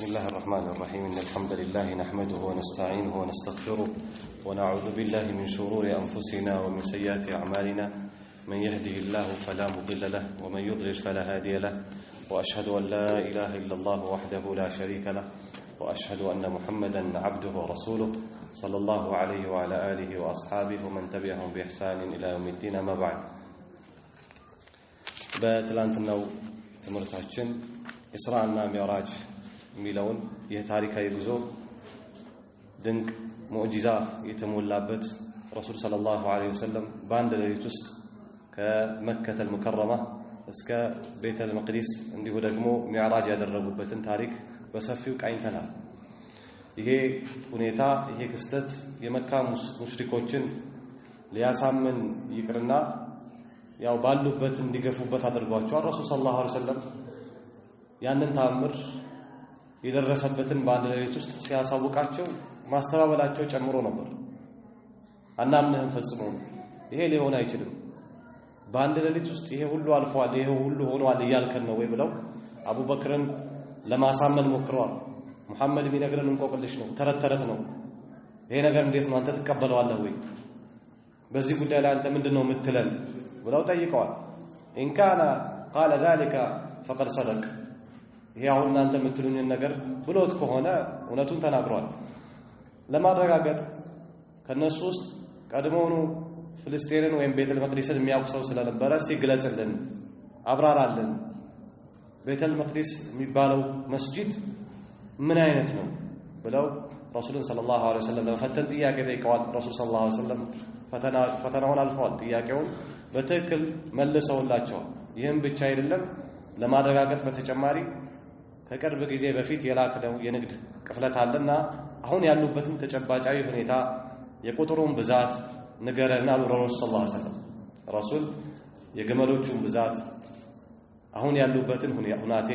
بسم الله الرحمن الرحيم إن الحمد لله نحمده ونستعينه ونستغفره ونعوذ بالله من شرور أنفسنا ومن سيئات أعمالنا من يهده الله فلا مضل له ومن يضلل فلا هادي له وأشهد أن لا إله إلا الله وحده لا شريك له وأشهد أن محمدا عبده ورسوله صلى الله عليه وعلى آله وأصحابه ومن تبعهم بإحسان إلى يوم الدين أما بعد بتلانتنا تمرتاችን ኢስራእና ሚዕራጅ ሚለውን የታሪካዊ ጉዞ ድንቅ ሙዕጂዛ የተሞላበት ረሱል ሰለላሁ ዐለይሂ ወሰለም በአንድ ሌሊት ውስጥ ከመከተ ሙከረማ እስከ ቤተል መቅዲስ እንዲሁ ደግሞ ሚዕራጅ ያደረጉበትን ታሪክ በሰፊው ቃኝተናል። ይሄ ሁኔታ ይሄ ክስተት የመካ ሙሽሪኮችን ሊያሳምን ይቅርና ያው ባሉበት እንዲገፉበት አድርጓቸዋል። ረሱል ሰለላሁ ዐለይሂ ወሰለም ያንን ታምር የደረሰበትን በአንድ ሌሊት ውስጥ ሲያሳውቃቸው ማስተባበላቸው ጨምሮ ነበር። አናምንህም ፈጽሞ ይሄ ሊሆን አይችልም፣ በአንድ ሌሊት ውስጥ ይሄ ሁሉ አልፏል፣ ይሄ ሁሉ ሆኗል እያልከን ነው ወይ ብለው አቡበክርን ለማሳመን ሞክረዋል። መሐመድ ቢነግረን እንቆቅልሽ ነው፣ ተረት ነው፣ ይሄ ነገር እንዴት ነው አንተ ተቀበለዋለህ ወይ? በዚህ ጉዳይ ላይ አንተ ምንድነው የምትለን ብለው ጠይቀዋል። ኢን ካነ قال ذلك فقد صدق ይሄው እናንተ የምትሉኝን ነገር ብሎት ከሆነ እውነቱን ተናግሯል። ለማረጋገጥ ከነሱ ውስጥ ቀድሞውኑ ፍልስጤምን ወይም ቤተል መቅዲስን የሚያውቁው ስለነበረ ሲግለጽልን አብራራልን፣ ቤተል መቅዲስ የሚባለው መስጂድ ምን አይነት ነው ብለው ረሱልን ሰለላሁ ዐለይሂ ወሰለም ለፈተን ጥያቄ ጠይቀዋል። ረሱል ሰለላሁ ዐለይሂ ወሰለም ፈተናውን አልፈዋል። ጥያቄውን በትክክል መልሰውላቸዋል። ይህም ብቻ አይደለም፣ ለማረጋገጥ በተጨማሪ ከቅርብ ጊዜ በፊት የላክነው የንግድ ቅፍለት አለና አሁን ያሉበትን ተጨባጫዊ ሁኔታ የቁጥሩን ብዛት ንገረና ረሱል ሰለላሁ ዐለይሂ ወሰለም ረሱል የግመሎቹን ብዛት አሁን ያሉበትን ሁናቴ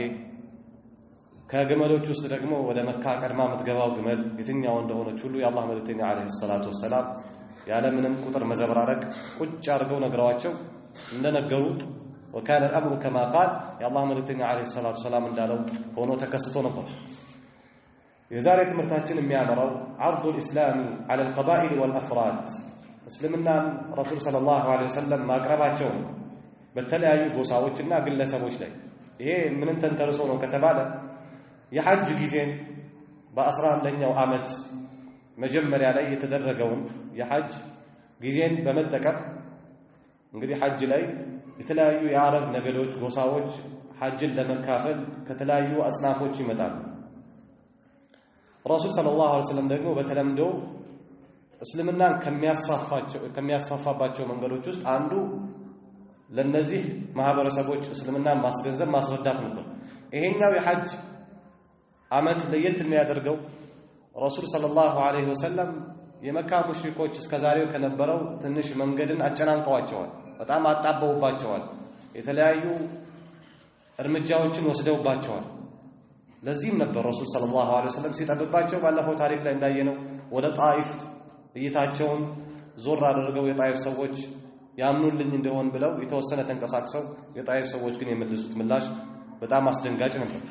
ከግመሎቹ ውስጥ ደግሞ ወደ መካ ቀድማ የምትገባው ግመል የትኛው እንደሆነች ሁሉ የአላህ መልእክተኛ አለይሂ ሰላቱ ወሰላም ያለ ምንም ቁጥር መዘብራረቅ ቁጭ አድርገው ነግረዋቸው እንደነገሩ وكان الامر كما قال يا الله መልእክተኛ አለይሂ ሰላቱ ወሰላም እንዳለው ሆኖ ተከስቶ ነበር። የዛሬ ትምህርታችን የሚያመራው عرض الاسلام على القبائل والافراد እስልምና ረሱል ሰለላሁ ዐለይሂ ወሰለም ማቅረባቸው በተለያዩ ጎሳዎችና ግለሰቦች ላይ ይሄ ምንን ተንተርሶ ነው ከተባለ የሐጅ ጊዜን በ11ኛው ዓመት መጀመሪያ ላይ የተደረገውን የሐጅ ጊዜን በመጠቀም እንግዲህ ሐጅ ላይ የተለያዩ የአረብ ነገዶች ጎሳዎች ሐጅን ለመካፈል ከተለያዩ አጽናፎች ይመጣሉ። ረሱል ሰለላሁ ዐለይሂ ወሰለም ደግሞ በተለምዶ እስልምናን ከሚያስፋፋባቸው መንገዶች ውስጥ አንዱ ለነዚህ ማህበረሰቦች እስልምናን ማስገንዘብ ማስረዳት ነበር። ይሄኛው የሐጅ ዓመት ለየት የሚያደርገው ረሱል ሰለላሁ ዐለይሂ ወሰለም የመካ ሙሽሪኮች እስከዛሬው ከነበረው ትንሽ መንገድን አጨናንቀዋቸዋል፣ በጣም አጣበውባቸዋል፣ የተለያዩ እርምጃዎችን ወስደውባቸዋል። ለዚህም ነበር ረሱል ሰለላሁ ዐለይሂ ወሰለም ሲጠብባቸው ባለፈው ታሪክ ላይ እንዳየነው ወደ ጣይፍ እይታቸውን ዞር አድርገው የጣይፍ ሰዎች ያምኑልኝ እንደሆን ብለው የተወሰነ ተንቀሳቅሰው የጣይፍ ሰዎች ግን የመለሱት ምላሽ በጣም አስደንጋጭ ነበር።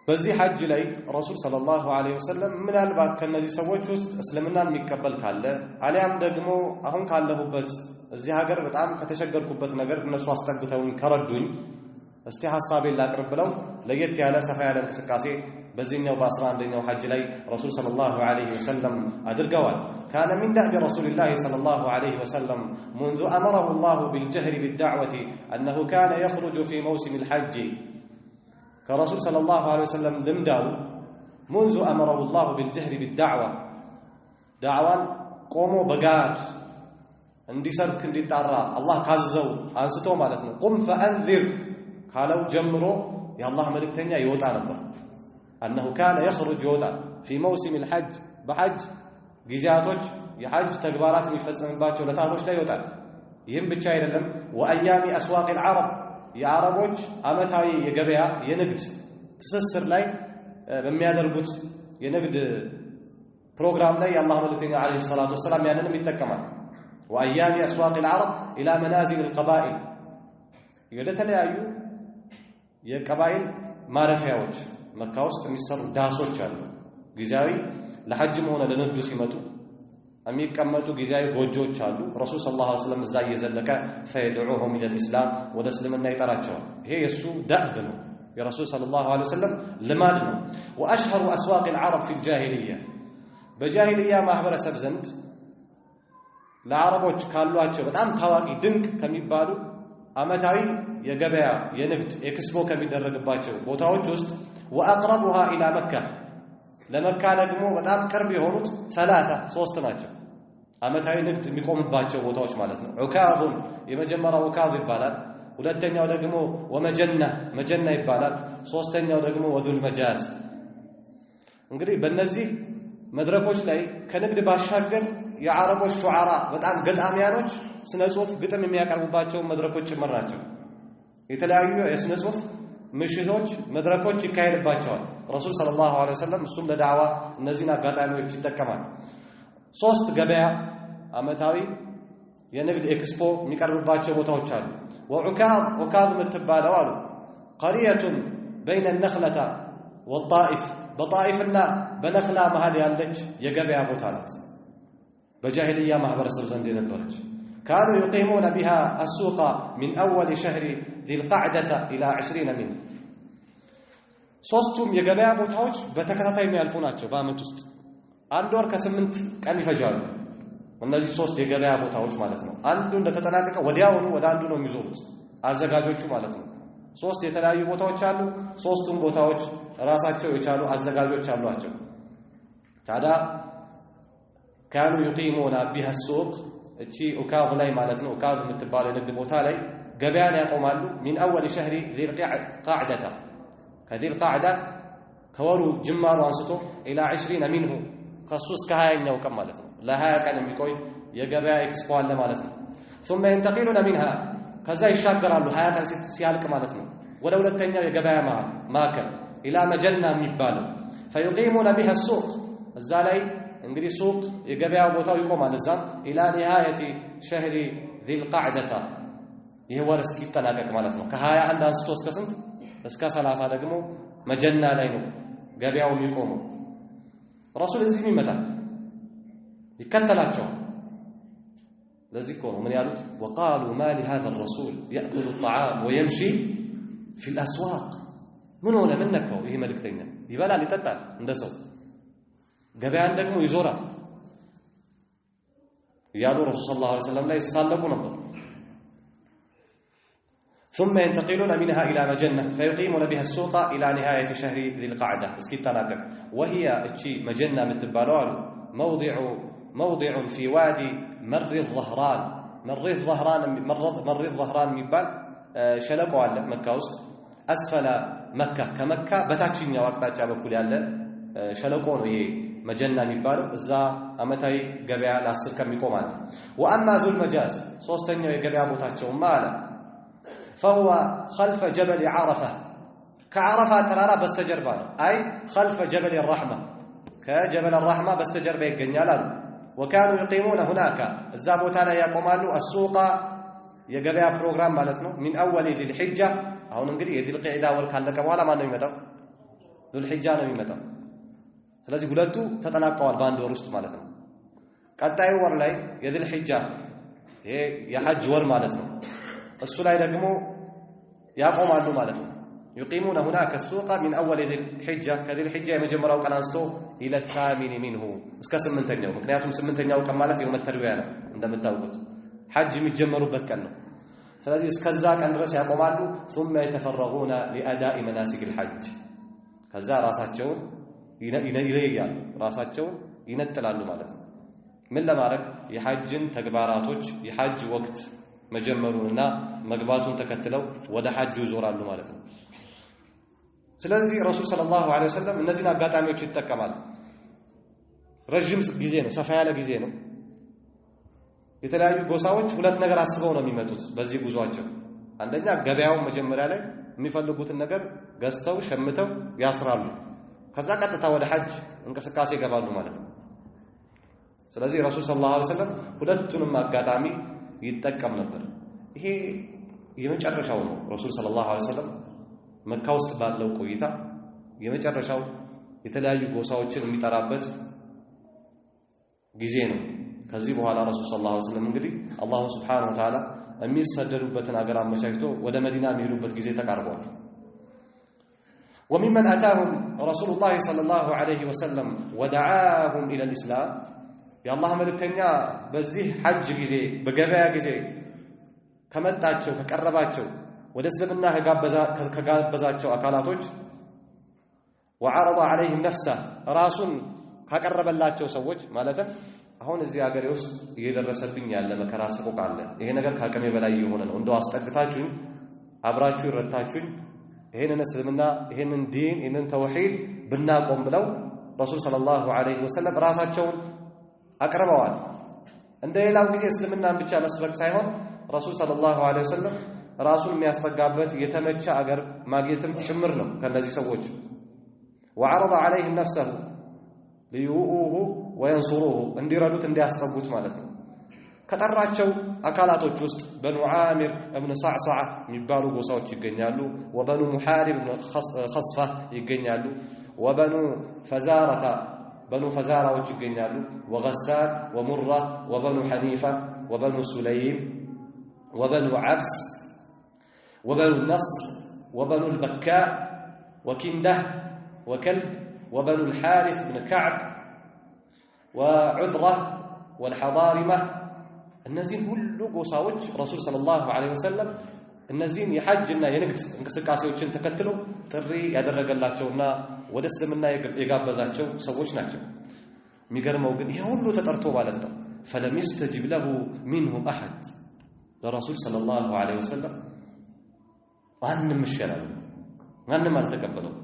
በዚህ ሐጅ ላይ ረሱል ሰለላሁ ዐለይሂ ወሰለም ምናልባት ከነዚህ ሰዎች ውስጥ እስልምናን የሚቀበል ካለ አሊያም ደግሞ አሁን ካለሁበት እዚህ ሀገር በጣም ከተሸገርኩበት ነገር እነሱ አስጠግተውኝ ከረዱኝ እስቲ ሐሳቤን ላቅርብ ብለው ለየት ያለ ሰፋ ያለ እንቅስቃሴ በዚህኛው በ11ኛው ሐጅ ላይ ረሱል ሰለላሁ ዐለይሂ ወሰለም አድርገዋል። كان من دأب رسول الله صلى الله عليه وسلم منذ أمره الله بالجهر بالدعوة أنه كان يخرج في موسم الحج كرسول صلى الله عليه وسلم لمداو منذ أمره الله بالجهر بالدعوة دعوة قوموا بقار عندي سرك عندي تعرى الله كاززو أنستو مالتنا قم فأنذر قالوا جمروا يا الله ملك تنيا يوتا نبر أنه كان يخرج يوتا في موسم الحج بحج جيزاتوج يحج تكبارات مفزن باتشو لتاتوش لا يوتا يهم بتشاير لهم وأيام أسواق العرب የአረቦች አመታዊ የገበያ የንግድ ትስስር ላይ በሚያደርጉት የንግድ ፕሮግራም ላይ የአላህ መልእክተኛ አለይሂ ሰላቱ ወሰላም ያንንም ይጠቀማል። وأيام أسواق العرب إلى منازل القبائل የተለያዩ የቀባይል ማረፊያዎች መካ ውስጥ የሚሰሩ ዳሶች አሉ ጊዜያዊ ለሐጅም ሆነ ለንግዱ ሲመጡ የሚቀመጡ ጊዜያዊ ጎጆዎች አሉ ረሱል ሰለላሁ ዐለይሂ ወሰለም እዛ እየዘለቀ ፈይድዑሁም ኢለ الاسلام ወደ እስልምና ይጠራቸዋል ይሄ የሱ ዳዕብ ነው የረሱል ሰለላሁ ዐለይሂ ወሰለም ልማድ ነው واشهر اسواق العرب في الجاهليه በጃሂልያ ማህበረሰብ ዘንድ ለአረቦች ካሏቸው በጣም ታዋቂ ድንቅ ከሚባሉ አመታዊ የገበያ የንግድ ኤክስፖ ከሚደረግባቸው ቦታዎች ውስጥ واقربها الى مكه ለመካ ደግሞ በጣም ቅርብ የሆኑት 3 ናቸው አመታዊ ንግድ የሚቆምባቸው ቦታዎች ማለት ነው ዑካዝ የመጀመሪያው ዑካዝ ይባላል ሁለተኛው ደግሞ መጀና ይባላል ሶስተኛው ደግሞ ወዱል መጃዝ እንግዲህ በእነዚህ መድረኮች ላይ ከንግድ ባሻገር የአረቦች ሹዓራ በጣም ገጣሚያኖች ስነ ጽሁፍ ግጥም የሚያቀርቡባቸው መድረኮች ጭምር ናቸው የተለያዩ የስነ ጽሁፍ ምሽቶች መድረኮች ይካሄድባቸዋል ረሱል ሰለላሁ ዐለይሂ ወሰለም እሱም ለዳዕዋ እነዚህን አጋጣሚዎች ይጠቀማል 3 ገበያ አመታዊ የንግድ ኤክስፖ የሚቀርብባቸው ቦታዎች አሉ ወዑካዝ ምትባለው አሉ قريه بين النخله والطائف በጣኢፍና በነኽላ መሃል ያለች የገበያ ቦታ ናት በጃሂልያ ማህበረሰብ ዘንድ የነበረች كانوا يقيمون بها السوق من أول شهر ذي القعدة إلى 20 منه ሶስቱም የገበያ ቦታዎች በተከታታይ የሚያልፉ ናቸው በአመት ውስጥ አንድ ወር ከ8 ቀን ይፈጃሉ እነዚህ 3 የገበያ ቦታዎች ማለት ነው አንዱ እንደተጠናቀቀ ወዲያውኑ ወደ አንዱ ነው የሚዞሩት አዘጋጆቹ ማለት ነው 3 የተለያዩ ቦታዎች አሉ 3ቱም ቦታዎች ራሳቸው የቻሉ አዘጋጆች አሏቸው ታዲያ كانوا يقيمون بها السوق እቺ ዑካዝ ላይ ማለት ነው ዑካዝ የምትባለው ንግድ ቦታ ላይ ገበያን ያቆማሉ من اول شهر ذي القعده ከذي القعده ከወሩ ጅማሩ አንስቶ الى 20 منه ከሱስ ከ20ኛው ቀን ማለት ነው ለ20 ቀን የሚቆይ የገበያ ኤክስፖ አለ ማለት ነው ثم ينتقلون منها ከዛ ይሻገራሉ 20 ቀን ሲያልቅ ማለት ነው ወደ ሁለተኛው የገበያ ማዕከል الى መጀና የሚባለው فيقيمون بها السوق እዛ ላይ እንግዲህ ሱቅ የገበያ ቦታው ይቆማል እዛ الى نهايه شهر ذي القعده ይሄ ወር እስኪጠናቀቅ ማለት ነው ከ21 አንስቶ እስከ ስንት እስከ 30 ደግሞ መጀና ላይ ነው ገበያው የሚቆመው ረሱል እዚህ ይመጣል ይከተላቸው ለዚህ እኮ ነው ምን ያሉት وقالوا ما لهذا الرسول ياكل الطعام ويمشي في الاسواق ምን ሆነ ምን ነካው ይሄ መልእክተኛ ይበላል ይጠጣል እንደሰው ገበያን ደግሞ ይዞራል ያሉ ረሱል ሰለላሁ ዐለይሂ ወሰለም ላይ ሳለቁ ነበር ثم ينتقلون منها إلى مجنة فيقيمون بها السوق إلى نهاية شهر ذي القعدة اسكتناك وهي اتشي مجنة متبالوال موضع في وادي مر الظهران مر الظهران ميبال شلقوا على مكة وسط أسفل مكة كمكة بتاچينيا وقتاچا بكل ያለ شلقوا ነው ይሄ መጀና የሚባለው እዛ አመታዊ ገበያ ለ10 ቀን ይቆማል واما ذو المجاز ሶስተኛው የገበያ ቦታቸው ማለት فهو خلف جبل عرفة كعرفة ترى بستجربه أي خلف جبل الرحمة كجبل الرحمة بستجربه يغنيال وكانوا يقيمون هناك الزابوتانا يقومالو السوق يغبيا بروجرام معناتنو من اول ذي الحجه አሁን እንግዲህ የذي القعده ወል ካለቀ በኋላ ማን ነው የሚመጣው ذو الحجه ነው የሚመጣው ስለዚህ ሁለቱ ተጠናቀዋል በአንድ ወር ውስጥ ማለት ነው ቀጣዩ ወር ላይ የذي الحجه ይሄ የሐጅ ወር ማለት ነው እሱ ላይ ደግሞ ያቆማሉ ማለት ነው يقيمون هناك السوق من اول ذي الحجه كذي الحجه የመጀመሪያው ቀን አንስቶ الى الثامن منه እስከ 8ኛው ምክንያቱም 8ኛው ቀን ማለት የውመት ተርቢያ ነው እንደምታውቁት ሐጅ የሚጀመሩበት ቀን ነው ስለዚህ እስከዛ ቀን ድረስ ያቆማሉ ثم يتفرغون لاداء مناسك الحج ከዛ ራሳቸውን ይለያሉ ራሳቸውን ይነጥላሉ ማለት ነው ምን ለማድረግ የሐጅን ተግባራቶች የሐጅ ወቅት መጀመሩንና መግባቱን ተከትለው ወደ ሐጅ ይዞራሉ ማለት ነው ስለዚህ ረሱል ሰለላሁ ዐለይሂ ወሰለም እነዚህን አጋጣሚዎች ይተከማሉ ረጅም ጊዜ ነው ሰፋ ያለ ጊዜ ነው የተለያዩ ጎሳዎች ሁለት ነገር አስበው ነው የሚመጡት በዚህ ጉዟቸው አንደኛ ገበያው መጀመሪያ ላይ የሚፈልጉትን ነገር ገዝተው ሸምተው ያስራሉ ከዛ ቀጥታ ወደ ሐጅ እንቅስቃሴ ይገባሉ ማለት ነው ስለዚህ ረሱል ሰለላሁ ዐለይሂ ወሰለም ሁለቱንም አጋጣሚ ይጠቀም ነበር ይሄ የመጨረሻው ነው ረሱል ሰለላሁ ዐለይሂ ወሰለም መካ ውስጥ ባለው ቆይታ የመጨረሻው የተለያዩ ጎሳዎችን የሚጠራበት ጊዜ ነው። ከዚህ በኋላ ረሱል ሰለላሁ ዐለይሂ ወሰለም እንግዲህ አላሁ ሱብሓነሁ ወተዓላ የሚሰደዱበትን አገር አመቻችቶ ወደ መዲና የሚሄዱበት ጊዜ ተቃርቧል። وممن أتاهم رسول الله صلى الله عليه وسلم ودعاهم إلى الإسلام يا الله ملكتنيا بزيه حج ጊዜ በገበያ ጊዜ ከመጣቸው ከቀረባቸው ወደ እስልምና ከጋበዛቸው አካላቶች وعرض عليهم نفسه ራሱን ካቀረበላቸው ሰዎች ማለት አሁን እዚህ ሀገር ውስጥ እየደረሰብኝ ያለ መከራ ሰቆቃ አለ ይሄ ነገር ካቀሜ በላይ የሆነ ነው እንደው አስጠግታችሁኝ አብራችሁ ይረታችሁኝ ይሄንን እስልምና ይሄንን ዲን ይሄንን ተውሂድ ብናቆም ብለው ረሱል ሰለላሁ ዐለይሂ ወሰለም ራሳቸውን አቀርበዋል እንደሌላው ጊዜ እስልምናን ብቻ መስበክ ሳይሆን ረሱል ሰለላሁ ዐለይሂ ወሰለም ራሱን የሚያስጠጋበት የተመቸ አገር ማግኘትም ጭምር ነው ከነዚህ ሰዎች وعرض عليهم نفسه ليؤوه وينصروه እንዲረዱት እንዲያስጠጉት ማለት ነው ከጠራቸው አካላቶች ውስጥ በኑ ዓሚር ኢብኑ ሰዕሰዓ የሚባሉ ጎሳዎች ይገኛሉ ወበኑ ሙሐሪብ ኢብኑ ኸስፋ ይገኛሉ ወበኑ ፈዛረታ በኑ ፈዛራዎች ይገኛሉ ወገስሳን ወሙራ ወበኑ ሐኒፋ ወበኑ ሱለይም ወበኑ ዓብስ ወበኑ ነስር ወበኑ البكاء وكنده وكلب وبنو الحارث بن كعب وعذرة والحضارمة النزين ሁሉ ጎሳዎች ረሱል ሰለላሁ ዐለይሂ ወሰለም እነዚህን የሐጅና የንግድ እንቅስቃሴዎችን ተከትለው ጥሪ ያደረገላቸውና ወደ እስልምና የጋበዛቸው ሰዎች ናቸው የሚገርመው ግን ይሄ ሁሉ ተጠርቶ ማለት ነው فلم يستجب له منهم احد ለረሱል ሰለላሁ ዐለይሂ ወሰለም ማንም ይሻላል ማንም አልተቀበለው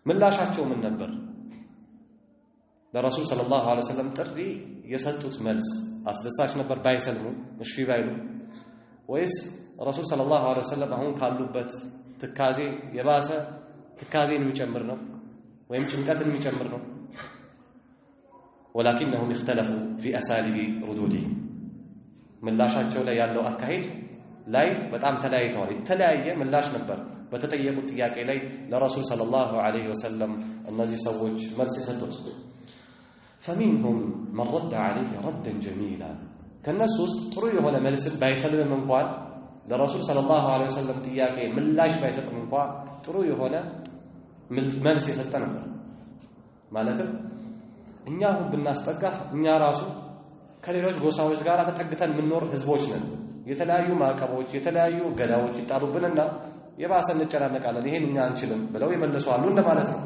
ምላሻቸው ምን ነበር ለረሱል ሰለላሁ ዐለይሂ ወሰለም ጥሪ የሰጡት መልስ አስደሳች ነበር ባይሰልሙ እሺ ባይሉ ወይስ ረሱል ሰለላሁ ዐለይሂ ወሰለም አሁን ካሉበት ትካዜ የባሰ ትካዜን የሚጨምር ነው ወይም ጭንቀትን የሚጨምር ነው ولكنهم اختلفوا في اساليب ردودهم ምላሻቸው ላይ ያለው አካሄድ ላይ በጣም ተለያይተዋል የተለያየ ምላሽ ነበር በተጠየቁት ጥያቄ ላይ ለረሱል ሰለላሁ ዐለይሂ ወሰለም እነዚህ ሰዎች መልስ ይሰጡት فمنهم من رد عليه ردا جميلا ከነሱ ውስጥ ጥሩ የሆነ መልስ ባይሰልም እንኳን ለረሱል ሰለላሁ ዐለይሂ ወሰለም ጥያቄ ምላሽ ባይሰጥም እንኳን ጥሩ የሆነ መልስ ይሰጥ ነበር ማለትም እኛ ብናስጠጋ እኛ ራሱ ከሌሎች ጎሳዎች ጋር ተጠግተን ምንኖር ህዝቦች ነን የተለያዩ ማዕቀቦች የተለያዩ ገዳዎች ይጣሉብንና የባሰ እንጨናነቃለን ይሄን እኛ አንችልም ብለው ይመልሷሉ እንደማለት ነው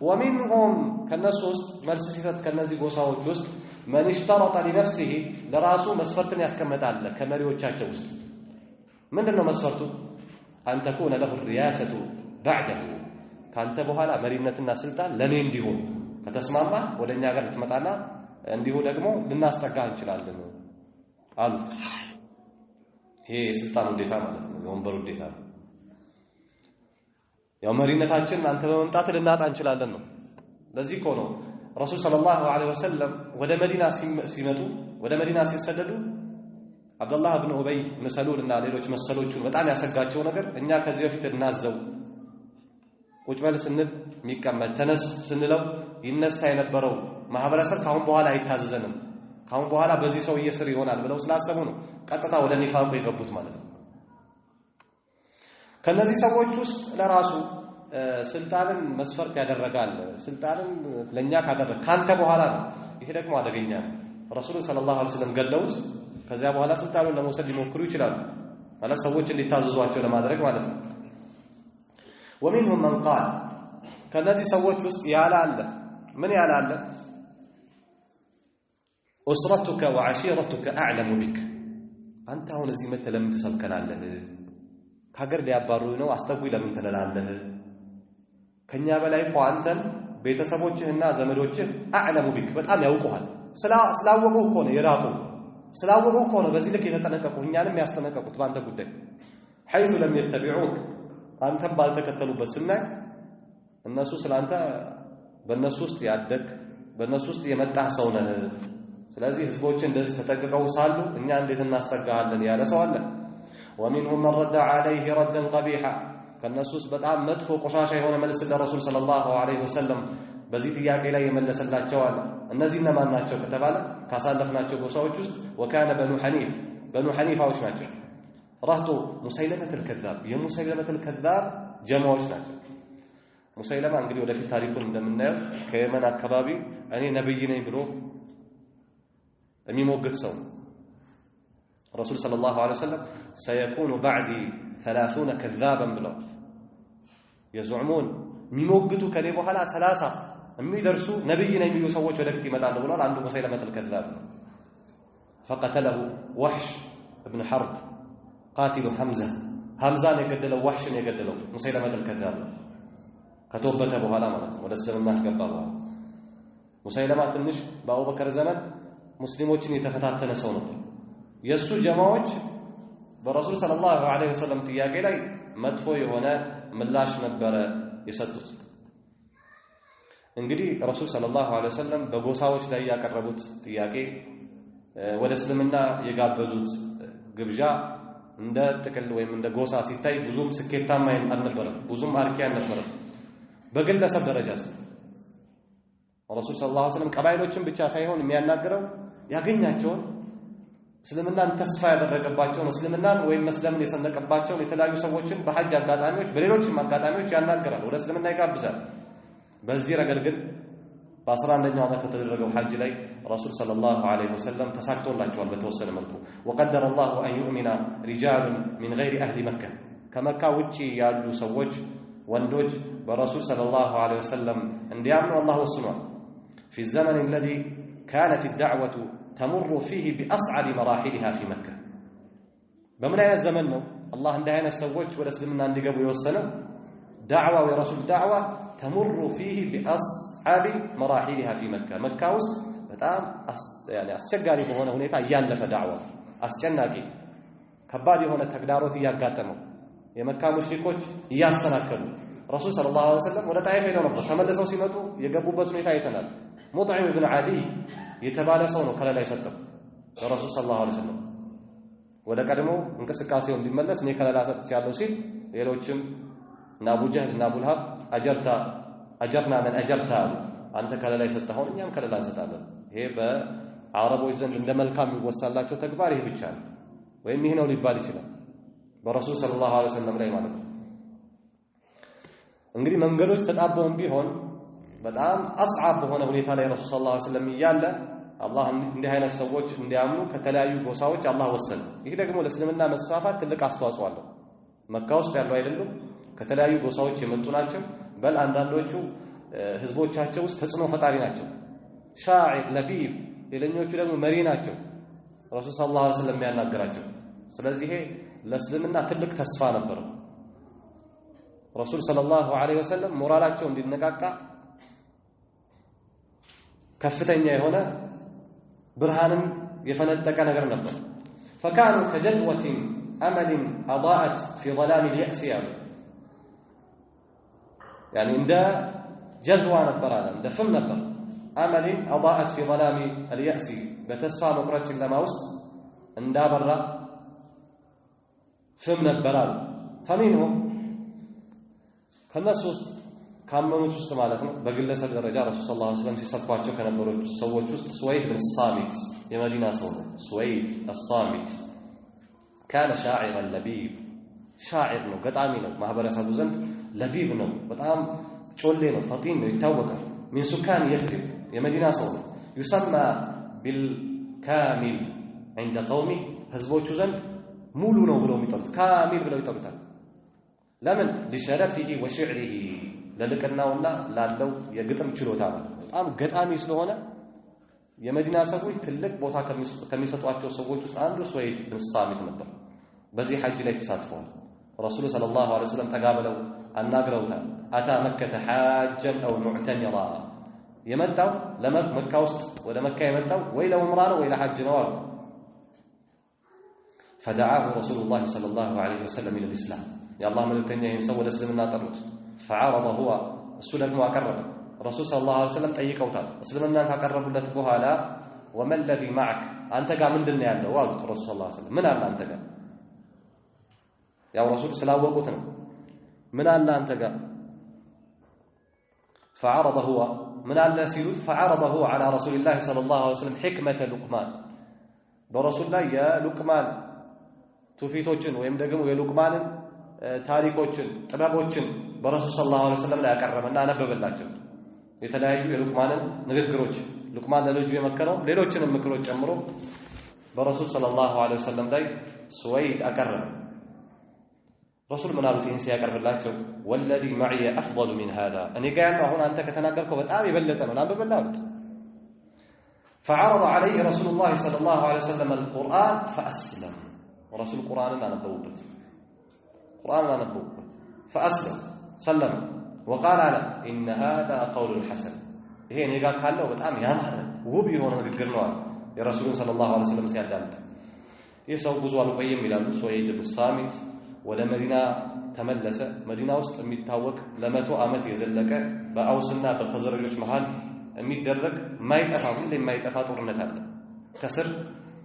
ومنهم ከነሱ ውስጥ መልስ ሲሰጥ ከነዚህ ጎሳዎች ውስጥ من اشترط لنفسه ለራሱ መስፈርትን ያስቀምጣል ከመሪዎቻቸው ውስጥ ምንድነው መስፈርቱ أن تكون له الرياسة بعده ካንተ በኋላ መሪነትና ስልጣን ለኔ እንዲሆን ከተስማማ ወደኛ ጋር ልትመጣና እንዲሁ ደግሞ ልናስጠጋ እንችላለን አሉ ይሄ ስልጣን ውዴታ ማለት ነው የወንበር ውዴታ ነው ያው መሪነታችን አንተ በመምጣት ልናጣ እንችላለን ነው ለዚህ እኮ ነው ረሱል ሰለላሁ ዐለይሂ ወሰለም ወደ መዲና ሲመጡ ወደ መዲና ሲሰደዱ አብዱላህ ኢብኑ ኡበይ ኢብኑ ሰሉል እና ሌሎች መሰሎቹን በጣም ያሰጋቸው ነገር እኛ ከዚህ በፊት እናዘው ቁጭ በል ስንል የሚቀመጥ ተነስ ስንለው ይነሳ የነበረው ማህበረሰብ ካሁን በኋላ አይታዘዘንም ካሁን በኋላ በዚህ ሰው እየስር ይሆናል ብለው ስላሰቡ ነው ቀጥታ ወደ ኒፋቁ የገቡት ማለት ነው ከነዚህ ሰዎች ውስጥ ለራሱ ስልጣንን መስፈርት ያደረጋል ስልጣንን ለኛ ካደረገ ካንተ በኋላ ነው ይሄ ደግሞ አደገኛ ነው ረሱል ሰለላሁ ዐለይሂ ወሰለም ገለውት ከዚያ በኋላ ስልጣኑን ለመውሰድ ሊሞክሩ ይችላሉ ማለት ሰዎች እንዲታዘዟቸው ለማድረግ ማለት ነው ومنهم من قال ከነዚህ ሰዎች ውስጥ ያላለ ምን ያላለ اسرتك وعشيرتك اعلم بك አንተ አሁን እዚህ መተ ለምን ተሰብከናለህ ከሀገር ሊያባሩኝ ነው አስተጉይ ለምን ተለላለህ ከኛ በላይ እኮ አንተን ቤተሰቦችህና ዘመዶችህ አዕለሙ ቢክ በጣም ያውቁሃል ስላወቁ እኮ ነው የራቁ ስላወቁ እኮ ነው በዚህ ልክ የተጠነቀቁ እኛንም ያስተነቀቁት ባንተ ጉዳይ حيث لم يتبعوك አንተም ባልተከተሉበት ስናይ እነሱ ስላንተ በእነሱ ውስጥ ያደግ በእነሱ ውስጥ የመጣህ ሰው ነህ ስለዚህ ህዝቦች እንደዚህ ተጠቅቀው ሳሉ እኛ እንዴት እናስጠጋለን ያለ ሰው አለ ومنهم من رد عليه ردا قبيحا ከነሱስ በጣም መጥፎ ቆሻሻ የሆነ መልስ ለረሱል ሰለላሁ ዐለይሂ ወሰለም በዚህ ጥያቄ ላይ የመለሰላቸው አለ። እነዚህ እነማን ናቸው ከተባለ ካሳለፍናቸው ጎሳዎች ውስጥ ወካነ በኑ ሐኒፋዎች ናቸው። ረህጡ ሙሰይለመቱል ከዛብ የሙሰይለመቱል ከዛብ ጀማዎች ናቸው። ሙሰይለማ እንግዲህ ወደፊት ታሪኩን እንደምናየው ከየመን አካባቢ እኔ ነብይ ነኝ ብሎ የሚሞግት ሰው ረሱል ሰለላሁ ዐለይሂ ወሰለም ሰየኩኑ ባዕዲ 30 ከዛባን ብለው የዙዕሙን የሚሞግቱ ከኔ በኋላ 30 የሚደርሱ ነብይ ነኝ የሚሉ ሰዎች ወደፊት ይመጣሉ ብሏል። አንዱ ሙሰይለመቱል ከዛብ ነው። فقتله وحش ابن حرب قاتل ሐምዛን የገደለው ወህሽን የገደለው ሙሰይለመቱል ከዛብ ነው። ከተወበተ በኋላ ማለት ነው። ወደ እስልምና ገባ በኋላ ሙሰይለማ ትንሽ በአቡበከር ዘመን ሙስሊሞችን የተፈታተነ ሰው ነበር። የሱ ጀማዎች በረሱል ሰለላሁ ዐለይሂ ወሰለም ጥያቄ ላይ መጥፎ የሆነ ምላሽ ነበረ የሰጡት። እንግዲህ ረሱል ሰለላሁ ዐለይሂ ወሰለም በጎሳዎች ላይ ያቀረቡት ጥያቄ ወደ እስልምና የጋበዙት ግብዣ እንደ ጥቅል ወይም እንደ ጎሳ ሲታይ ብዙም ስኬታማ አልነበረም፣ ብዙም አርኪ አልነበረም። በግለሰብ ደረጃስ ረሱል ሰለላሁ ዐለይሂ ወሰለም ቀባይሎችን ብቻ ሳይሆን የሚያናግረው ያገኛቸውን እስልምናን ተስፋ ያደረገባቸውን እስልምናን ወይም መስለምን የሰነቀባቸውን የተለያዩ ሰዎችን በሐጅ አጋጣሚዎች በሌሎችም አጋጣሚዎች ያናገራል፣ ወደ እስልምና ይጋብዛል። በዚህ ረገድ ግን በ11ኛው ዓመት በተደረገው ሐጅ ላይ ረሱል ሰለላሁ ዐለይሂ ወሰለም ተሳክቶላቸዋል በተወሰነ መልኩ። وقدر الله أن يؤمن رجال من غير أهل مكة ከመካ ውጪ ያሉ ሰዎች ወንዶች በረሱል ሰለላሁ ዐለይሂ ወሰለም እንዲያምኑ አላህ ወስኗል። في الزمن الذي كانت الدعوة تمر فيه بأصعب مراحلها في مكة በምን አይነት ዘመን ነው አላህ እንዲህ አይነት ሰዎች ወደ እስልምና እንዲገቡ የወሰነው? دعوة ورسول دعوة تمر فيه بأصعب مراحلها في مكة مكة ውስጥ በጣም يعني አስቸጋሪ በሆነ ሁኔታ ያለፈ ዳዕዋ አስጨናቂ ከባድ የሆነ ተግዳሮት ያጋጠመው የመካ ሙሽሪኮች ያስተናከሉ ረሱል ሰለላሁ ዐለይሂ ወሰለም ወደ ጣይፍ ሄደው ነበር። ተመለሰው ሲመጡ የገቡበት ሁኔታ አይተናል። ሙጥዒም ኢብኑ ዓዲ የተባለ ሰው ነው ከለላ የሰጠው ረሱል ሰለላሁ ዐለይሂ ወሰለም ወደ ቀድሞ እንቅስቃሴው እንዲመለስ እኔ ከለላ ሰጥቻለሁ ሲል ሌሎችም እና አቡ ጀህል እና አቡ ለሀብ አጀርና መን አጀርታ አንተ ከለላ የሰጠኸው እኛም ከለላ እንሰጣለን። ይሄ በአረቦች ዘንድ እንደ መልካም የሚወሳላቸው ተግባር ይሄ ብቻ ነው፣ ወይም ይሄ ነው ሊባል ይችላል በረሱል ሰለላሁ ዐለይሂ ወሰለም ላይ ማለት ነው። እንግዲህ መንገዶች ተጣበውም ቢሆን በጣም አስዓብ በሆነ ሁኔታ ላይ ረሱል ሰለላሁ ዐለይሂ ወሰለም እያለ አላህ እንዲህ አይነት ሰዎች እንዲያምኑ ከተለያዩ ጎሳዎች አላህ ወሰነ። ይህ ደግሞ ለእስልምና መስፋፋት ትልቅ አስተዋጽኦ አለው። መካ ውስጥ ያሉ አይደሉም፣ ከተለያዩ ጎሳዎች የመጡ ናቸው። በል አንዳንዶቹ ህዝቦቻቸው ውስጥ ተጽዕኖ ፈጣሪ ናቸው። ሻዒር ለቢብ፣ ሌላኞቹ ደግሞ መሪ ናቸው ረሱል ሰለላሁ ዐለይሂ ወሰለም የሚያናገራቸው። ስለዚህ ይሄ ለእስልምና ትልቅ ተስፋ ነበር። ረሱል ሰለላሁ ዐለይሂ ወሰለም ሞራላቸው እንዲነቃቃ ከፍተኛ የሆነ ብርሃንም የፈነጠቀ ነገር ነበር። فكانوا كجذوة أمل أضاءت في ظلام اليأس يعني عند جذوة نبر عند فم نبر أمل أضاءت في ظلام اليأس بتسفى مقرة لما وسط عند برا فم نبر فمنهم ከነሱ ውስጥ ካመኑት ውስጥ ማለት ነው በግለሰብ ደረጃ ረሱል ሰለላሁ ዐለይሂ ወሰለም ሲሰጥቷቸው ከነበሩት ሰዎች ውስጥ ሱወይድ ብን ሳሚት የመዲና ሰው ነው። ሱወይድ الصامت كان شاعرا لبيب ሻዒር ነው፣ ገጣሚ ነው። ማህበረሰቡ ዘንድ ለቢብ ነው፣ በጣም ጮሌ ነው፣ ፈጢን ነው፣ ይታወቃል። من سكان يثرب የመዲና ሰው ነው። يسمى بالكامل عند قومه ህዝቦቹ ዘንድ ሙሉ ነው ብለው የሚጠሩት ካሚል ብለው ይጠሩታል። ለምን لشرفه وشعره ለልቅናውና ላለው የግጥም ችሎታ ነው። በጣም ገጣሚ ስለሆነ የመዲና ሰዎች ትልቅ ቦታ ከሚሰጧቸው ሰዎች ውስጥ አንዱ ሱወይድ ብን ሳሚት ነበር። በዚህ ሐጅ ላይ ተሳትፈዋል። ረሱል ሰለላሁ ዐለይሂ ወሰለም ተጋብለው አናግረውታል። አታ መከተ ሐጀን አው ሙዕተሚራ የመጣው ለመካ ውስጥ ወደ መካ የመጣው ወይ ለዑምራ ነው ወይ ለሐጅ ነው አሉ። فدعاه رسول الله صلى الله عليه وسلم الى الاسلام يا الله መልእክተኛ ይህን ሰው ወደ እስልምና ጠሩት። فعرض هو እሱ ደግሞ አቀረበ። ረሱል ሰለላሁ ዐለይሂ ወሰለም ጠይቀውታል። እስልምናን ካቀረቡለት በኋላ وما الذي معك አንተ ጋር ምንድነው ያለው አሉት። ረሱል ሰለላሁ ዐለይሂ ወሰለም ምን አለ አንተ ጋር? ያው ረሱል ስላወቁት ነው። من الله أنت قال فعرض هو من الله سيلوت فعرض هو على رسول الله صلى الله عليه وسلم حكمة لقمان برسول الله يا لقمان توفيتوچن ወይም ደግሞ የሉቅማንን ታሪኮችን ጥበቦችን በረሱል ሰለላሁ ዐለይሂ ወሰለም ላይ ያቀረበና አነበበላቸው የተለያዩ የሉቅማንን ንግግሮች ሉቅማን ለልጁ የመከረው ሌሎችንም ምክሮች ጨምሮ በረሱል ሰለላሁ ዐለይሂ ወሰለም ላይ ሱወይድ አቀረበ ረሱል ምን አሉት ይህን ሲያቀርብላቸው ወለዲ معي افضل من هذا እኔ ጋር ያለው አሁን አንተ ከተናገርከው በጣም የበለጠ ነው አንብበላ አሉት فعرض عليه رسول الله صلى الله عليه وسلم القرآن فأسلم ورسول القرآن نبوت قرآن نبوت فأسلم سلم وقال له إن هذا قول الحسن هي نيجا قالوا بتأم يا مهر وبي هون بيقرنوا يا رسول صلى الله عليه وسلم سيادمت يسوع بزوال قيم ميلاد سويد بالصامت ولا مدينة تملس مدينة وسط ميتاوك لمتو أمت يزلك بأوسنا بالخزرجوش محل የሚደረግ ማይጠፋ ሁሌ ማይጠፋ ጦርነት አለ ከስር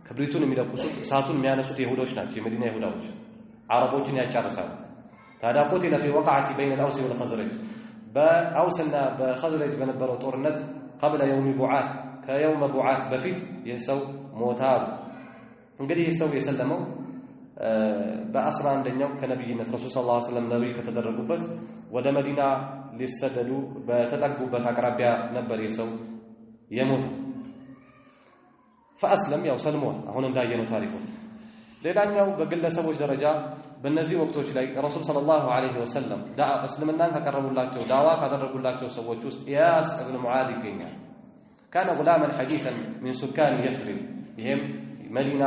ክብሪቱን የሚለኩሱት እሳቱን የሚያነሱት ይሁዶች ናቸው የመዲና ይሁዳዎች አረቦችን ያጫርሳሉ ታዲያ ቆቲለ في وقعة بين الأوس والخزرج በአውስና በخزرج በነበረው ጦርነት قبل يوم بعاث ከيوم بعاث በፊት የሰው ሞታል እንግዲህ የሰው የሰለመው በ11ኛው ከነብይነት ረሱል ሰለላሁ ዐለይሂ ወሰለም ነብይ ከተደረጉበት ወደ መዲና ሊሰደዱ በተጠጉበት አቅራቢያ ነበር የሰው የሞት فأسلم ያው ሰልሞን አሁን እንዳየነው ታሪኩ ሌላኛው በግለሰቦች ደረጃ በእነዚህ ወቅቶች ላይ ረሱል ሰለላሁ ዐለይሂ ወሰለም እስልምናን ካቀረቡላቸው ዳዋ ካደረጉላቸው ሰዎች ውስጥ ኢያስ ኢብኑ ሙዓዝ ይገኛል كان غلاما حديثا من سكان يثرب ይሄም መዲና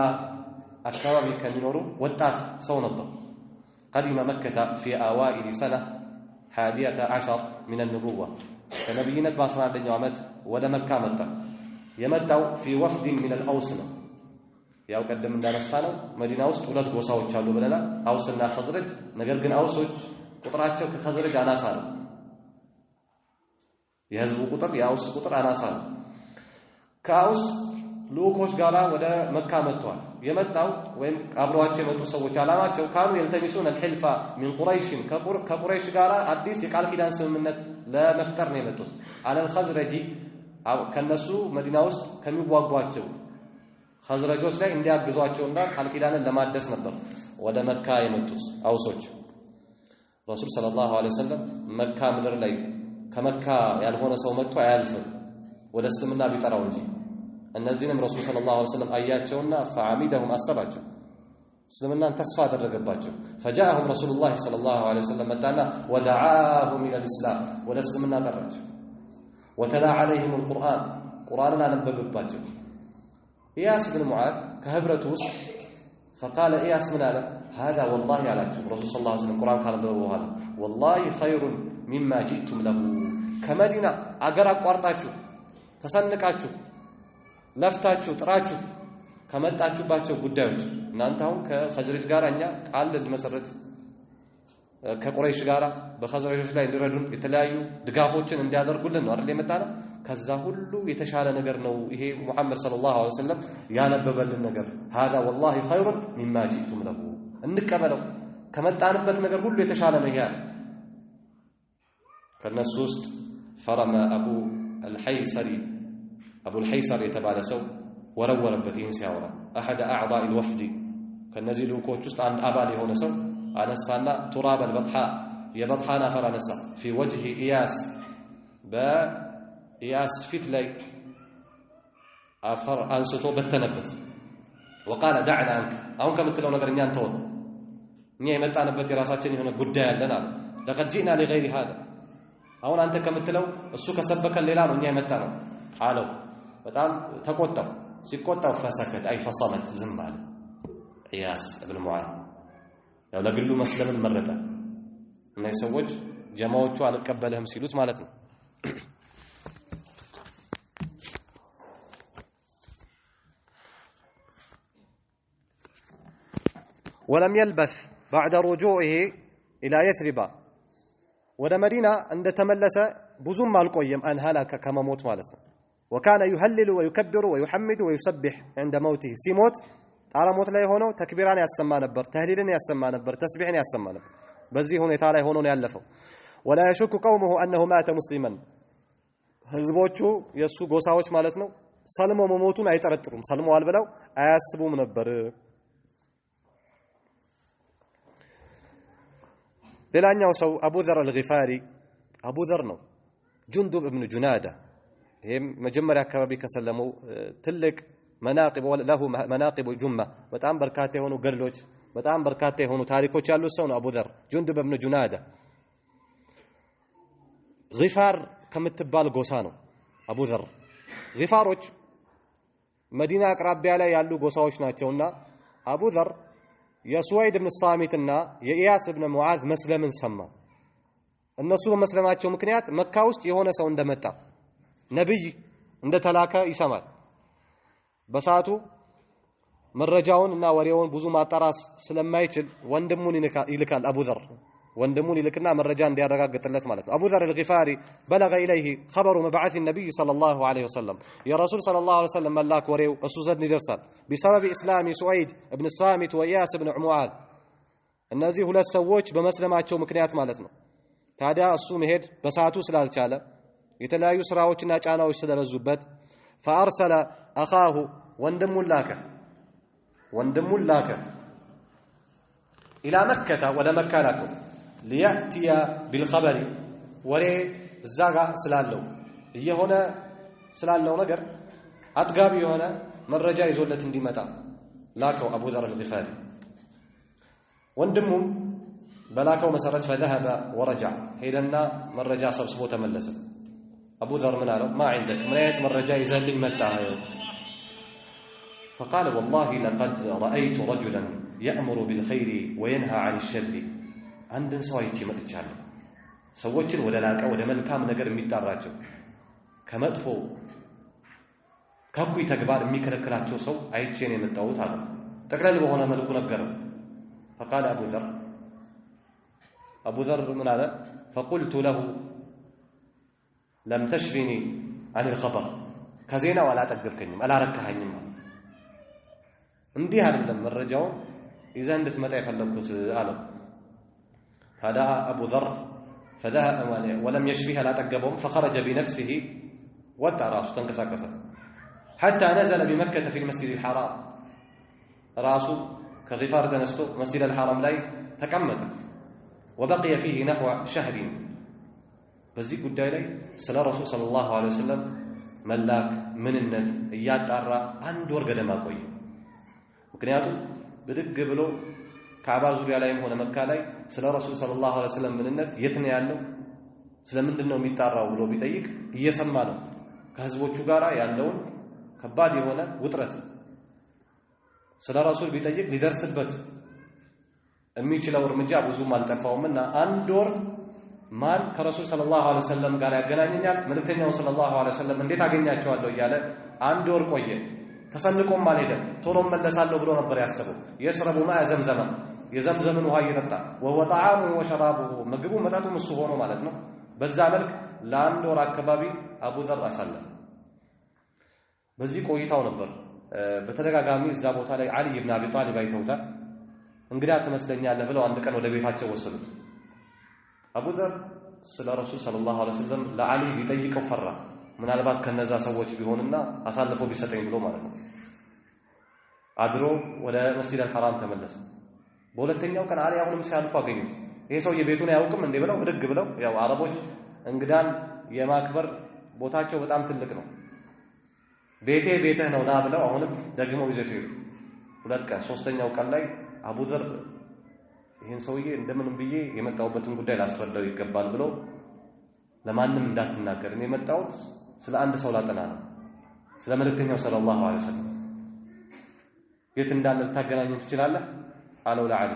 አካባቢ ከሚኖሩ ወጣት ሰው ነበር قدم مكة في أوائل سنة 11 من النبوة كنبيነት በ11ኛው ዓመት ወደ መካ መጣ የመጣው في وفد من الأوس ያው ቀደም እንዳነሳነው መዲና ውስጥ ሁለት ጎሳዎች አሉ ብለናል አውስና ኸዝረጅ ነገር ግን አውሶች ቁጥራቸው ከኸዝረጅ አናሳ ነው የህዝቡ ቁጥር የአውስ ቁጥር አናሳ ነው ከአውስ ሉኮች ጋራ ወደ መካ መጥተዋል የመጣው ወይም አብረዋቸው የመጡ ሰዎች አላማቸው ካኑ የልተሚሱን الحلف من قريش ከቁረይሽ ጋራ አዲስ የቃል ኪዳን ስምምነት ለመፍጠር ነው የመጡት على الخزرج ከነሱ መዲና ውስጥ ከሚዋጓቸው ኸዝረጆች ላይ እንዲያግዟቸውና ቃል ኪዳንን ለማደስ ነበር ወደ መካ የመጡት አውሶች ረሱል ሰለላሁ ዐለይሂ ወሰለም መካ ምድር ላይ ከመካ ያልሆነ ሰው መጥቶ አያልፍም ወደ እስልምና ቢጠራው እንጂ እነዚህንም ረሱል ሰለላሁ ዐለይሂ ወሰለም አያቸውና ፈዓሚደሁም አሰባቸው እስልምናን ተስፋ አደረገባቸው فجاءهم رسول الله صلى الله عليه وسلم متانا ودعاهم الى الاسلام ወደ እስልምና ጠራቸው وتلا عليهم القرآن قرآننا نببባቸው ኢያስ ኢብኑ ሙዓዝ ከህብረቱ ውስጥ فقال ኢያስ ምን አለ هذا والله ያላቸው ረሱል ሰለላሁ ዐለይሂ ወሰለም ቁርአን ካነበቡ በኋላ والله خير مما جئتم له ከመዲና አገር አቋርጣችሁ ተሰንቃችሁ ለፍታችሁ ጥራችሁ ከመጣችሁባቸው ጉዳዮች እናንተ አሁን ከኸዝረጅ ጋር እኛ ቃል ለመሰረት ከቁረይሽ ጋር በኸዝረጆች ላይ እንዲረዱን የተለያዩ ድጋፎችን እንዲያደርጉልን ነው አይደል የመጣነው ከዛ ሁሉ የተሻለ ነገር ነው ይሄ ሙሐመድ ሰለላሁ ዐለይሂ ወሰለም ያነበበልን ነገር هذا والله خير مما جئتم له እንቀበለው ከመጣንበት ነገር ሁሉ የተሻለ ነው ይሄ ከነሱ ውስጥ ፈረመ أبو الحيسر የተባለ ሰው ወረወረበት ይህን ሲያወራ أحد أعضاء الوفد ከነዚህ ልኡኮች ውስጥ አንድ አባል የሆነ ሰው አነሳና تراب البطحاء የበጥሃን አፈር አነሳ في وجه إياس በኢያስ ፊት ላይ አፈር አንስቶ በተነበት وقال دعنا عنك አሁን ከምትለው ነገር እኛን ተወው እኛ የመጣንበት የራሳችን የሆነ ጉዳይ አለን አለ لقد جئنا لغير هذا አሁን አንተ ከምትለው እሱ ከሰበከን ሌላ ነው እኛ የመጣነው አለው በጣም ተቆጣው ሲቆጣው ፈሰከት አይ ፈصمت ዝም አለ ኢያስ ኢብኑ ሙዓዝ ያው ለግሉ መስለምን መረጠ እነዚህ ሰዎች ጀማዎቹ አልቀበልህም ሲሉት ማለት ነው ولم يلبث بعد رجوعه الى يثرب ወደ መዲና እንደተመለሰ ብዙም አልቆየም አንሃላከ ከመሞት ማለት ነው وكان يهلل ويكبر ويحمد ويسبح عند موته ሲሞት ጣራ ሞት ላይ ሆኖ ተክቢራን ያሰማ ነበር ተህሊልን ያሰማ ነበር ተስቢህን ያሰማ ነበር በዚህ ሁኔታ ላይ ሆኖ ነው ያለፈው ولا يشك قومه انه مات مسلما ህዝቦቹ የሱ ጎሳዎች ማለት ነው ሰልሞ መሞቱን አይጠረጥሩም ሰልመዋል ብለው አያስቡም ነበር ሌላኛው ሰው አቡ ዘር አልጊፋሪ አቡ ዘር ነው ጁንዱብ ኢብኑ ጁናዳ ይሄም መጀመሪያ አካባቢ ከሰለመው ትልቅ መናቂብ ወለሁ መናቂብ ጁማ በጣም በርካታ የሆኑ ገድሎች በጣም በርካታ የሆኑ ታሪኮች ያሉት ሰው ነው አቡ ዘር ጁንዱብ ኢብኑ ጁናዳ ጊፋር ከምትባል ጎሳ ነው አቡ ዘር ጊፋሮች መዲና አቅራቢያ ላይ ያሉ ጎሳዎች ናቸውና አቡ ዘር የሱወይድ ኢብኑ ሳሚትና የኢያስ ኢብኑ ሙዓዝ መስለምን ሰማ እነሱ በመስለማቸው ምክንያት መካ ውስጥ የሆነ ሰው እንደመጣ ነብይ እንደተላከ ይሰማል በሰዓቱ መረጃውንና ወሬውን ብዙ ማጣራስ ስለማይችል ወንድሙን ይልካል አቡ ዘር ወንድሙን ይልክና መረጃ እንዲያረጋግጥለት ማለት ነው አቡ ዘር الغفاري بلغ اليه خبر مبعث النبي صلى الله عليه وسلم يا رسول صلى الله عليه وسلم ملاك ወሬው እሱ ዘንድ ይደርሳል بسبب اسلام سعيد ابن الصامت وإياس بن معاذ እነዚህ ሁለት ሰዎች በመስለማቸው ምክንያት ማለት ነው ታዲያ እሱ መሄድ በሰዓቱ ስላልቻለ የተለያዩ ስራዎችና ጫናዎች ስለበዙበት فارسل اخاه ወንድሙን ላከ الى مكه ولا مكه لاكو لياتي بالخبر ወሬ እዛጋ ስላለው ነገር አጥጋቢ የሆነ መረጃ ይዞለት እንዲመጣ ላከው አቡ ዘር አልጊፋሪ ወንድሙም በላከው መሰረት فذهب ورجع ሄደና መረጃ ሰብስቦ ተመለሰ አቡ ዘር ምን አለው ما عندك ምን አይነት መረጃ ይዘልኝ መጣ فقال والله لقد رأيت رجلا يأمر بالخير وينهى عن الشر አንድን ሰው አይቼ መጥቻለሁ ሰዎችን ወደ ላቀ ወደ መልካም ነገር የሚጣራቸው ከመጥፎ ከኩይ ተግባር የሚከለክላቸው ሰው አይቼ ነው የመጣሁት አለ ጠቅለል በሆነ መልኩ ነገረው فقال أبو ذر من هذا فقلت له لم تشفني عن الخطر كزينا ولا تقدركني ألا ركهني እንዲህ አይደለም መረጃው إذا عندك متى يفلكوت አለው هذا أبو ذر فذهب ولم يشفيها لا تقبهم فخرج بنفسه ودع تنكسكس حتى نزل بمكة في المسجد الحرام راسه كغفار تنستو مسجد الحرام لا تقمت وبقي فيه نحو شهر بزي قداي لي سلا رسول صلى الله عليه وسلم ملاك منነት እያጣራ አንድ ወር ገደማ ቆየ ምክንያቱም ብድግ ብሎ ካዕባ ዙሪያ ላይም ሆነ መካ ላይ ስለ ረሱል ሰለላሁ ዐለይሂ ወሰለም ምንነት የት ነው ያለው ስለምንድነው የሚጣራው ብሎ ቢጠይቅ እየሰማ ነው ከህዝቦቹ ጋር ያለውን ከባድ የሆነ ውጥረት ስለ ረሱል ቢጠይቅ ሊደርስበት የሚችለው እርምጃ ብዙም አልጠፋውምና አንድ ወር ማን ከረሱል ሰለላሁ ዐለይሂ ወሰለም ጋር ያገናኘኛል መልእክተኛው ሰለላሁ ዐለይሂ ወሰለም እንዴት አገኛቸዋለሁ እያለ አንድ ወር ቆየ ተሰንቆም አልሄደም ቶሎም መለሳለሁ ብሎ ነበር ያሰበው የሽረቡ ማء ዘምዘም የዘምዘምን ውሃ እየጠጣ ወወጣዓሙ ወሸራቡ ምግቡ መጠጡም እሱ ሆኖ ማለት ነው በዛ መልክ ለአንድ ወር አካባቢ አቡ ዘር አሳለፈ በዚህ ቆይታው ነበር በተደጋጋሚ እዛ ቦታ ላይ አሊ ኢብኑ አቢ ጣሊብ አይተውታል እንግዳ ተመስለኛለህ ብለው አንድ ቀን ወደ ቤታቸው ወሰዱት አቡ ዘር ስለ ረሱል ሰለላሁ ዐለይሂ ወሰለም ለአሊ ቢጠይቀው ፈራ ምናልባት ከነዛ ሰዎች ቢሆንና አሳልፈው ቢሰጠኝ ብሎ ማለት ነው አድሮ ወደ መስጂድ አልሐራም ተመለሰ በሁለተኛው ቀን አሊ አሁንም ሲያልፉ አገኙት ይሄ ሰው የቤቱን አያውቅም እንዴ ብለው ድግ ብለው ያው አረቦች እንግዳን የማክበር ቦታቸው በጣም ትልቅ ነው ቤትህ ነው ና ብለው አሁንም ደግሞ ይዘው ሄዱ ሁለት ቀን ሶስተኛው ቀን ላይ አቡ ዘር ይሄን ሰውዬ እንደምንም ብዬ የመጣውበትን ጉዳይ ላስፈርደው ይገባል ብሎ ለማንም እንዳትናገር እኔ የመጣሁት ስለ አንድ ሰው ላጠና ነው ስለ መልእክተኛው ሰለላሁ ዐለይሂ ወሰለም የት እንዳለ ልታገናኘኝ ትችላለህ አለው ለዓሊ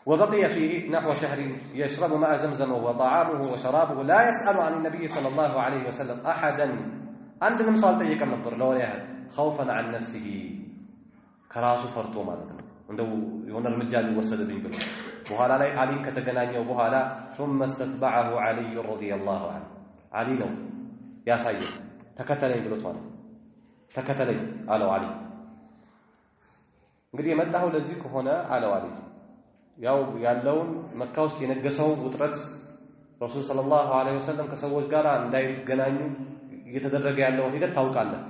وبقي فيه نحو شهر يشرب ماء زمزم وطعامه وشرابه لا يسأل عن النبي صلى الله عليه وسلم أحدا عندهم صال طيقم نبر لو ياهل خوفا عن نفسه كراسو فرطو ማለት ነው እንደው የሆነ እርምጃ ሊወሰድብኝ ብሎ በኋላ ላይ አሊን ከተገናኘው በኋላ ثم استتبعه علي رضي الله عنه علي ነው ያሳየው ተከተለኝ ብሎት ማለት ተከተለኝ አለው አሊ እንግዲህ የመጣው ለዚህ ከሆነ አለው አሊ ያው ያለውን መካ ውስጥ የነገሰው ውጥረት ረሱል ሰለላሁ ዐለይሂ ወሰለም ከሰዎች ጋር እንዳይገናኙ እየተደረገ ያለው ሂደት ታውቃለህ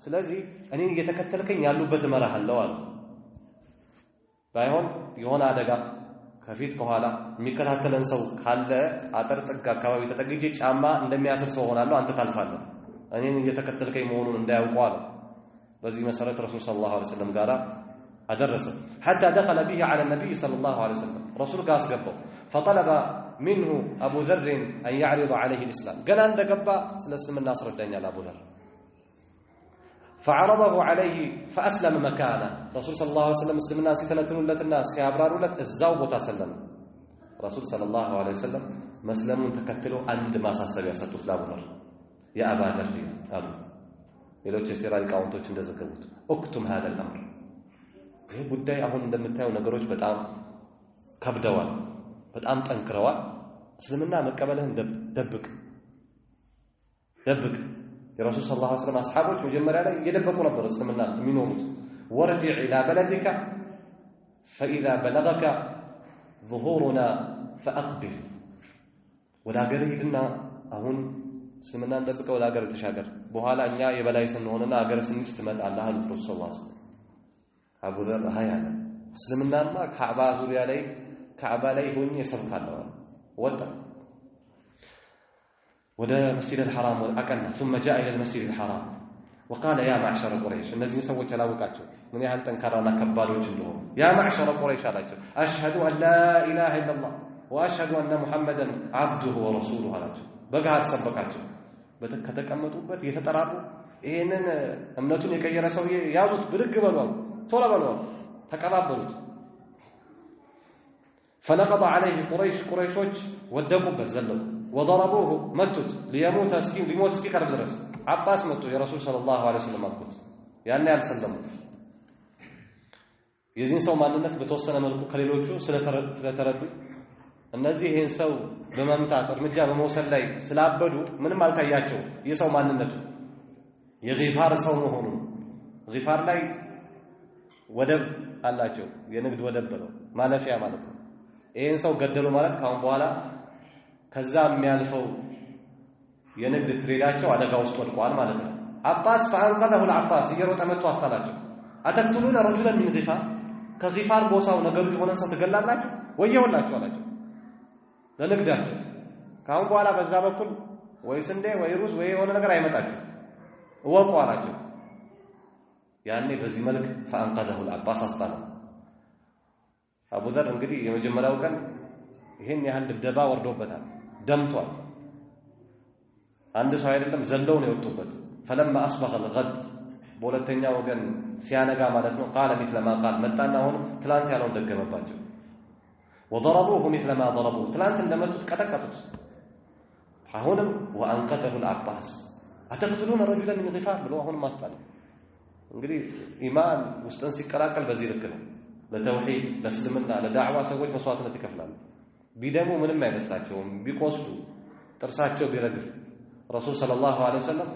ስለዚህ እኔን እየተከተልከኝ ያሉበት እመራሃለሁ አለ ባይሆን የሆነ አደጋ ከፊት ከኋላ የሚከታተለን ሰው ካለ አጥር ጥግ አካባቢ ተጠግጄ ጫማ እንደሚያስር ሰው ሆናለሁ አንተ ታልፋለህ እኔን እየተከተልከኝ መሆኑን እንዳያውቁ አለ በዚህ መሰረት ረሱል ሰለላሁ ዐለይሂ ወሰለም ጋር አደረሰ حتى دخل به على النبي صلى الله عليه وسلم رسول ጋር አስገባው فطلب منه ابو ذر ان يعرض عليه الاسلام ገና እንደገባ ስለ እስልምና አስረዳኛል አቡ ذر فعرضه عليه فاسلم مكانه رسول صلى الله عليه وسلم እስልምና ሲተነትኑለትና ሲያብራሩለት እዛው ቦታ ሰለመ رسول صلى الله عليه وسلم መስለሙን ተከትሎ አንድ ማሳሰቢያ ሰጡት ለአቡ ذر يا ابا ذر አሉ ሌሎች የሲራል ቃውንቶች እንደዘገቡት اكتم هذا الامر ይህ ጉዳይ አሁን እንደምታየው ነገሮች በጣም ከብደዋል በጣም ጠንክረዋል እስልምና መቀበልህን ደብቅ የረሱል ሰለላሁ ዐለይሂ ወሰለም አስሐቦች መጀመሪያ ላይ እየደበቁ ነበር እስልምና የሚኖሩት ወርጅዕ ኢላ በለዲከ فإذا بلغك ظهورنا فأقبل ወደ ሀገር ሂድና አሁን እስልምናን ደብቀው ወደ ሀገር ተሻገር በኋላ እኛ የበላይ ስንሆንና ሀገር ስንይዝ ትመጣለህ አሉት ረሱል ሰለላሁ ዐለይሂ ወሰለም አቡ ذر ሃያለ እስልምናማ ካዕባ ዙሪያ ላይ ካዕባ ላይ ሆኜ ሰብካለሁ ወጣ ወደ መስጂድ الحرام አቀና ثم جاء الى المسجد الحرام وقال يا معشر قريش እነዚህ ሰዎች አላወቃቸው ምን ያህል ጠንካራና ከባዶች እንደሆኑ يا معشر قريش አላቸው اشهد ان لا اله الا الله واشهد ان محمدا عبده ورسوله አላቸው በጋር ሰበካቸው ከተቀመጡበት የተጠራሩ ይሄንን እምነቱን የቀየረ ሰው ያዙት ብድግ በሏል ቶሎ በሏል ተቀባበሉት فنقض عليه قريشዎች ወደቁበት ዘለው وضربوه متت ليموت اسكين ليموت اسكي قرب درس عباس መጡ የረሱል ሰለላሁ ዐለይሂ ወሰለም አልኩት ያኔ ያልሰለሙት የዚህን ሰው ማንነት በተወሰነ መልኩ ከሌሎቹ ስለተረዱ እነዚህ ይሄን ሰው በመምታት እርምጃ በመውሰድ ላይ ስላበዱ ምንም አልታያቸው የሰው ማንነቱ የጊፋር ሰው መሆኑ ጊፋር ላይ ወደብ አላቸው የንግድ ወደብ ነው ማለፊያ ማለት ነው ይሄን ሰው ገደሉ ማለት ካሁን በኋላ ከዛ የሚያልፈው የንግድ ትሬዳቸው አደጋ ውስጥ ወድቋል ማለት ነው አባስ فانقذه العباس እየሮጠ መጥቶ አስታላቸው አተክቱሉን رجلا من غفار ከጊፋር ቦሳው ነገሩ የሆነ ሰው ተገላላችሁ ወየውላችሁ አላቸው ለንግዳቸው ካሁን በኋላ በዛ በኩል ወይ ስንዴ ወይ ሩዝ ወይ የሆነ ነገር አይመጣችሁ ወቁ አላቸው ያኔ በዚህ መልክ فانقذه العباس አስታላው አቡ ذر እንግዲህ የመጀመሪያው ቀን ይሄን ያህል ድብደባ ወርዶበታል ደምቷል አንድ ሰው አይደለም ዘለው ነው የወጡበት فلما اصبح الغد በሁለተኛ ወገን ሲያነጋ ማለት ነው قال مثل ما قال መጣና አሁን ትላንት ያለውን ደገመባቸው وضربوه مثل ما ضربوه ትላንት እንደመጡት ቀጠቀጡት አሁንም وانقذه العباس አተክቱሉን رجلا من غفار ብሎ አሁን ማስጣል እንግዲህ ኢማን ውስጥን ሲቀላቀል በዚህ ልክ ነው ለተውሂድ ለእስልምና ለዳዕዋ ሰዎች መስዋዕትነት ይከፍላሉ ቢደሙ ምንም አይመስላቸውም ቢቆስሉ ጥርሳቸው ቢረግፍ ረሱል ሰለላሁ ዐለይሂ ወሰለም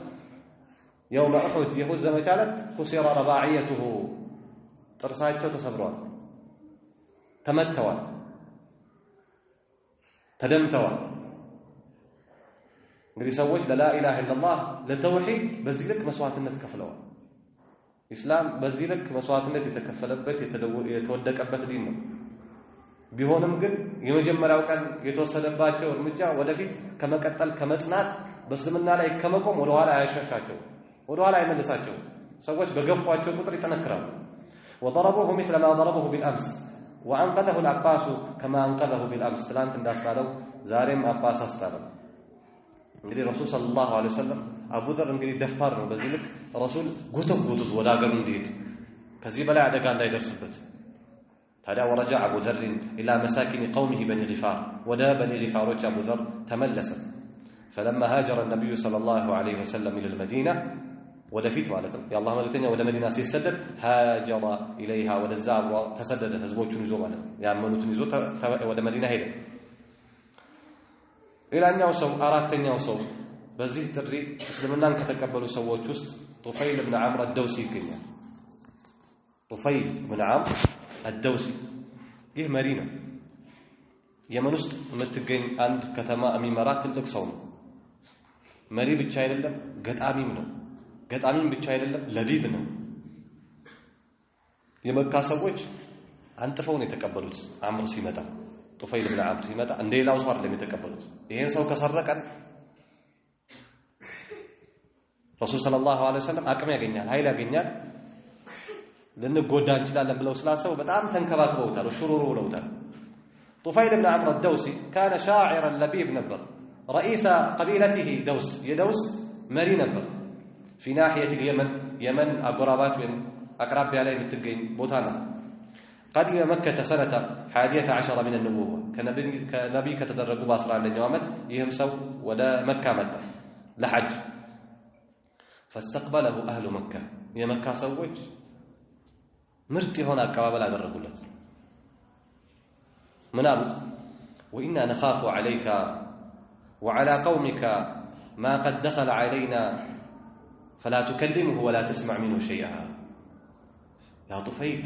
يوم احد يهود ዘመቻለት كسر رباعيته ጥርሳቸው ተሰብሯል ተመተዋል ተደምተዋል እንግዲህ ሰዎች ለላ ኢላሃ ኢላላህ ለተውሂድ በዚህ ልክ መስዋዕትነት ከፍለዋል ኢስላም በዚህ ልክ መስዋዕትነት የተከፈለበት የተወደቀበት ዲን ነው ቢሆንም ግን የመጀመሪያው ቀን የተወሰደባቸው እርምጃ ወደፊት ከመቀጠል ከመጽናት በእስልምና ላይ ከመቆም ወደ ኋላ አያሻሻቸው ወደ ኋላ አይመልሳቸው ሰዎች በገፏቸው ቁጥር ይጠነክራሉ وضربوه مثل ما ضربوه بالامس وانقذه العباس كما انقذه بالامس ትላንት እንዳስታለው ዛሬም አባስ አስታለው እንግዲህ ረሱል ሰለላሁ ዐለይሂ ወሰለም አቡ ذر እንግዲህ ደፋር ነው በዚህ ልክ ረሱል ጎተጎቱት ወደ ሀገሩ እንዲሄድ ከዚህ በላይ አደጋ እንዳይደርስበት ታዲያ ورجع ابو ذر الى مساكن قومه بني غفار ودا بني غفاروች አቡ ذر ተመለሰ فلما هاجر النبي صلى الله عليه وسلم الى المدينه ወደፊት ማለት ነው የአላህ መልእክተኛ ወደ መዲና ሲሰደድ هاجر اليها ወደዛ ተሰደደ ህዝቦቹን ይዞ ማለት ነው ያመኑትን ይዞ ወደ መዲና ሄደ ሌላኛው ሰው አራተኛው ሰው በዚህ ጥሪ እስልምናን ከተቀበሉ ሰዎች ውስጥ ጡፈይል ኢብኑ ዐምር አልደውሲ ይገኛል ጡፈይል ኢብኑ ዐምር አልደውሲ ይህ መሪ ነው የመን ውስጥ የምትገኝ አንድ ከተማ የሚመራ ትልቅ ሰው ነው። መሪ ብቻ አይደለም ገጣሚም ነው። ገጣሚም ብቻ አይደለም ለቢብ ነው። የመካ ሰዎች አንጥፈው ነው የተቀበሉት። አምር ሲመጣ ጡፈይል ብን አምር ሲመጣ እንደሌላው ሰው አይደለም የተቀበሉት። ይሄን ሰው ከሰረቀን ረሱል ሰለላሁ ዐለይሂ ወሰለም አቅም ያገኛል፣ ኃይል ያገኛል፣ ልንጎዳ እንችላለን ብለው ስላሰቡ በጣም ተንከባክበውታል፣ ሽሩሩ ብለውታል። ጡፈይል ብን አምር الدوسي كان شاعرا لبيب ነበር። رئيس قبيلته دوس የደውስ መሪ ነበር። في ناحية اليمن يمن አጎራባች ወይም አቅራቢያ ላይ የምትገኝ ቦታ ናት። قدم مكة سنة 11 من النبوة كنبي ከተደረጉ በ11ኛው ዓመት ይህም ሰው ወደ መካ መጣ ለሐጅ فاستقبله أهل مكة የመካ ሰዎች ምርጥ የሆነ አቀባበል አደረጉለት። ምን አሉት? وإنا نخاف عليك وعلى قومك ما قد دخل علينا فلا تكلمه ولا تسمع منه شيئا يا طفيل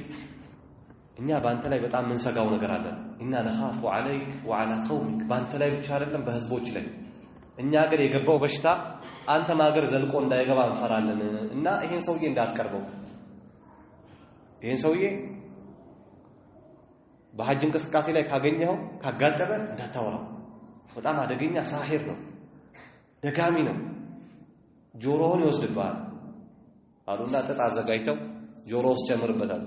እኛ ባንተ ላይ በጣም ምንሰጋው ነገር አለ። ኢና ነኻፉ عليك وعلى قومك ባንተ ላይ ብቻ አይደለም በህዝቦች ላይ እኛ ሀገር የገባው በሽታ አንተ ማገር ዘልቆ እንዳይገባ እንፈራለን እና ይሄን ሰውዬ እንዳትቀርበው፣ ይሄን ሰውዬ በሐጅ እንቅስቃሴ ላይ ካገኘው ካጋጠመ እንዳታወራው፣ በጣም አደገኛ ሳሂር ነው፣ ደጋሚ ነው፣ ጆሮውን ይወስድብሃል አሉና ጥጥ አዘጋጅተው ጆሮ ውስጥ ጨምርበታል።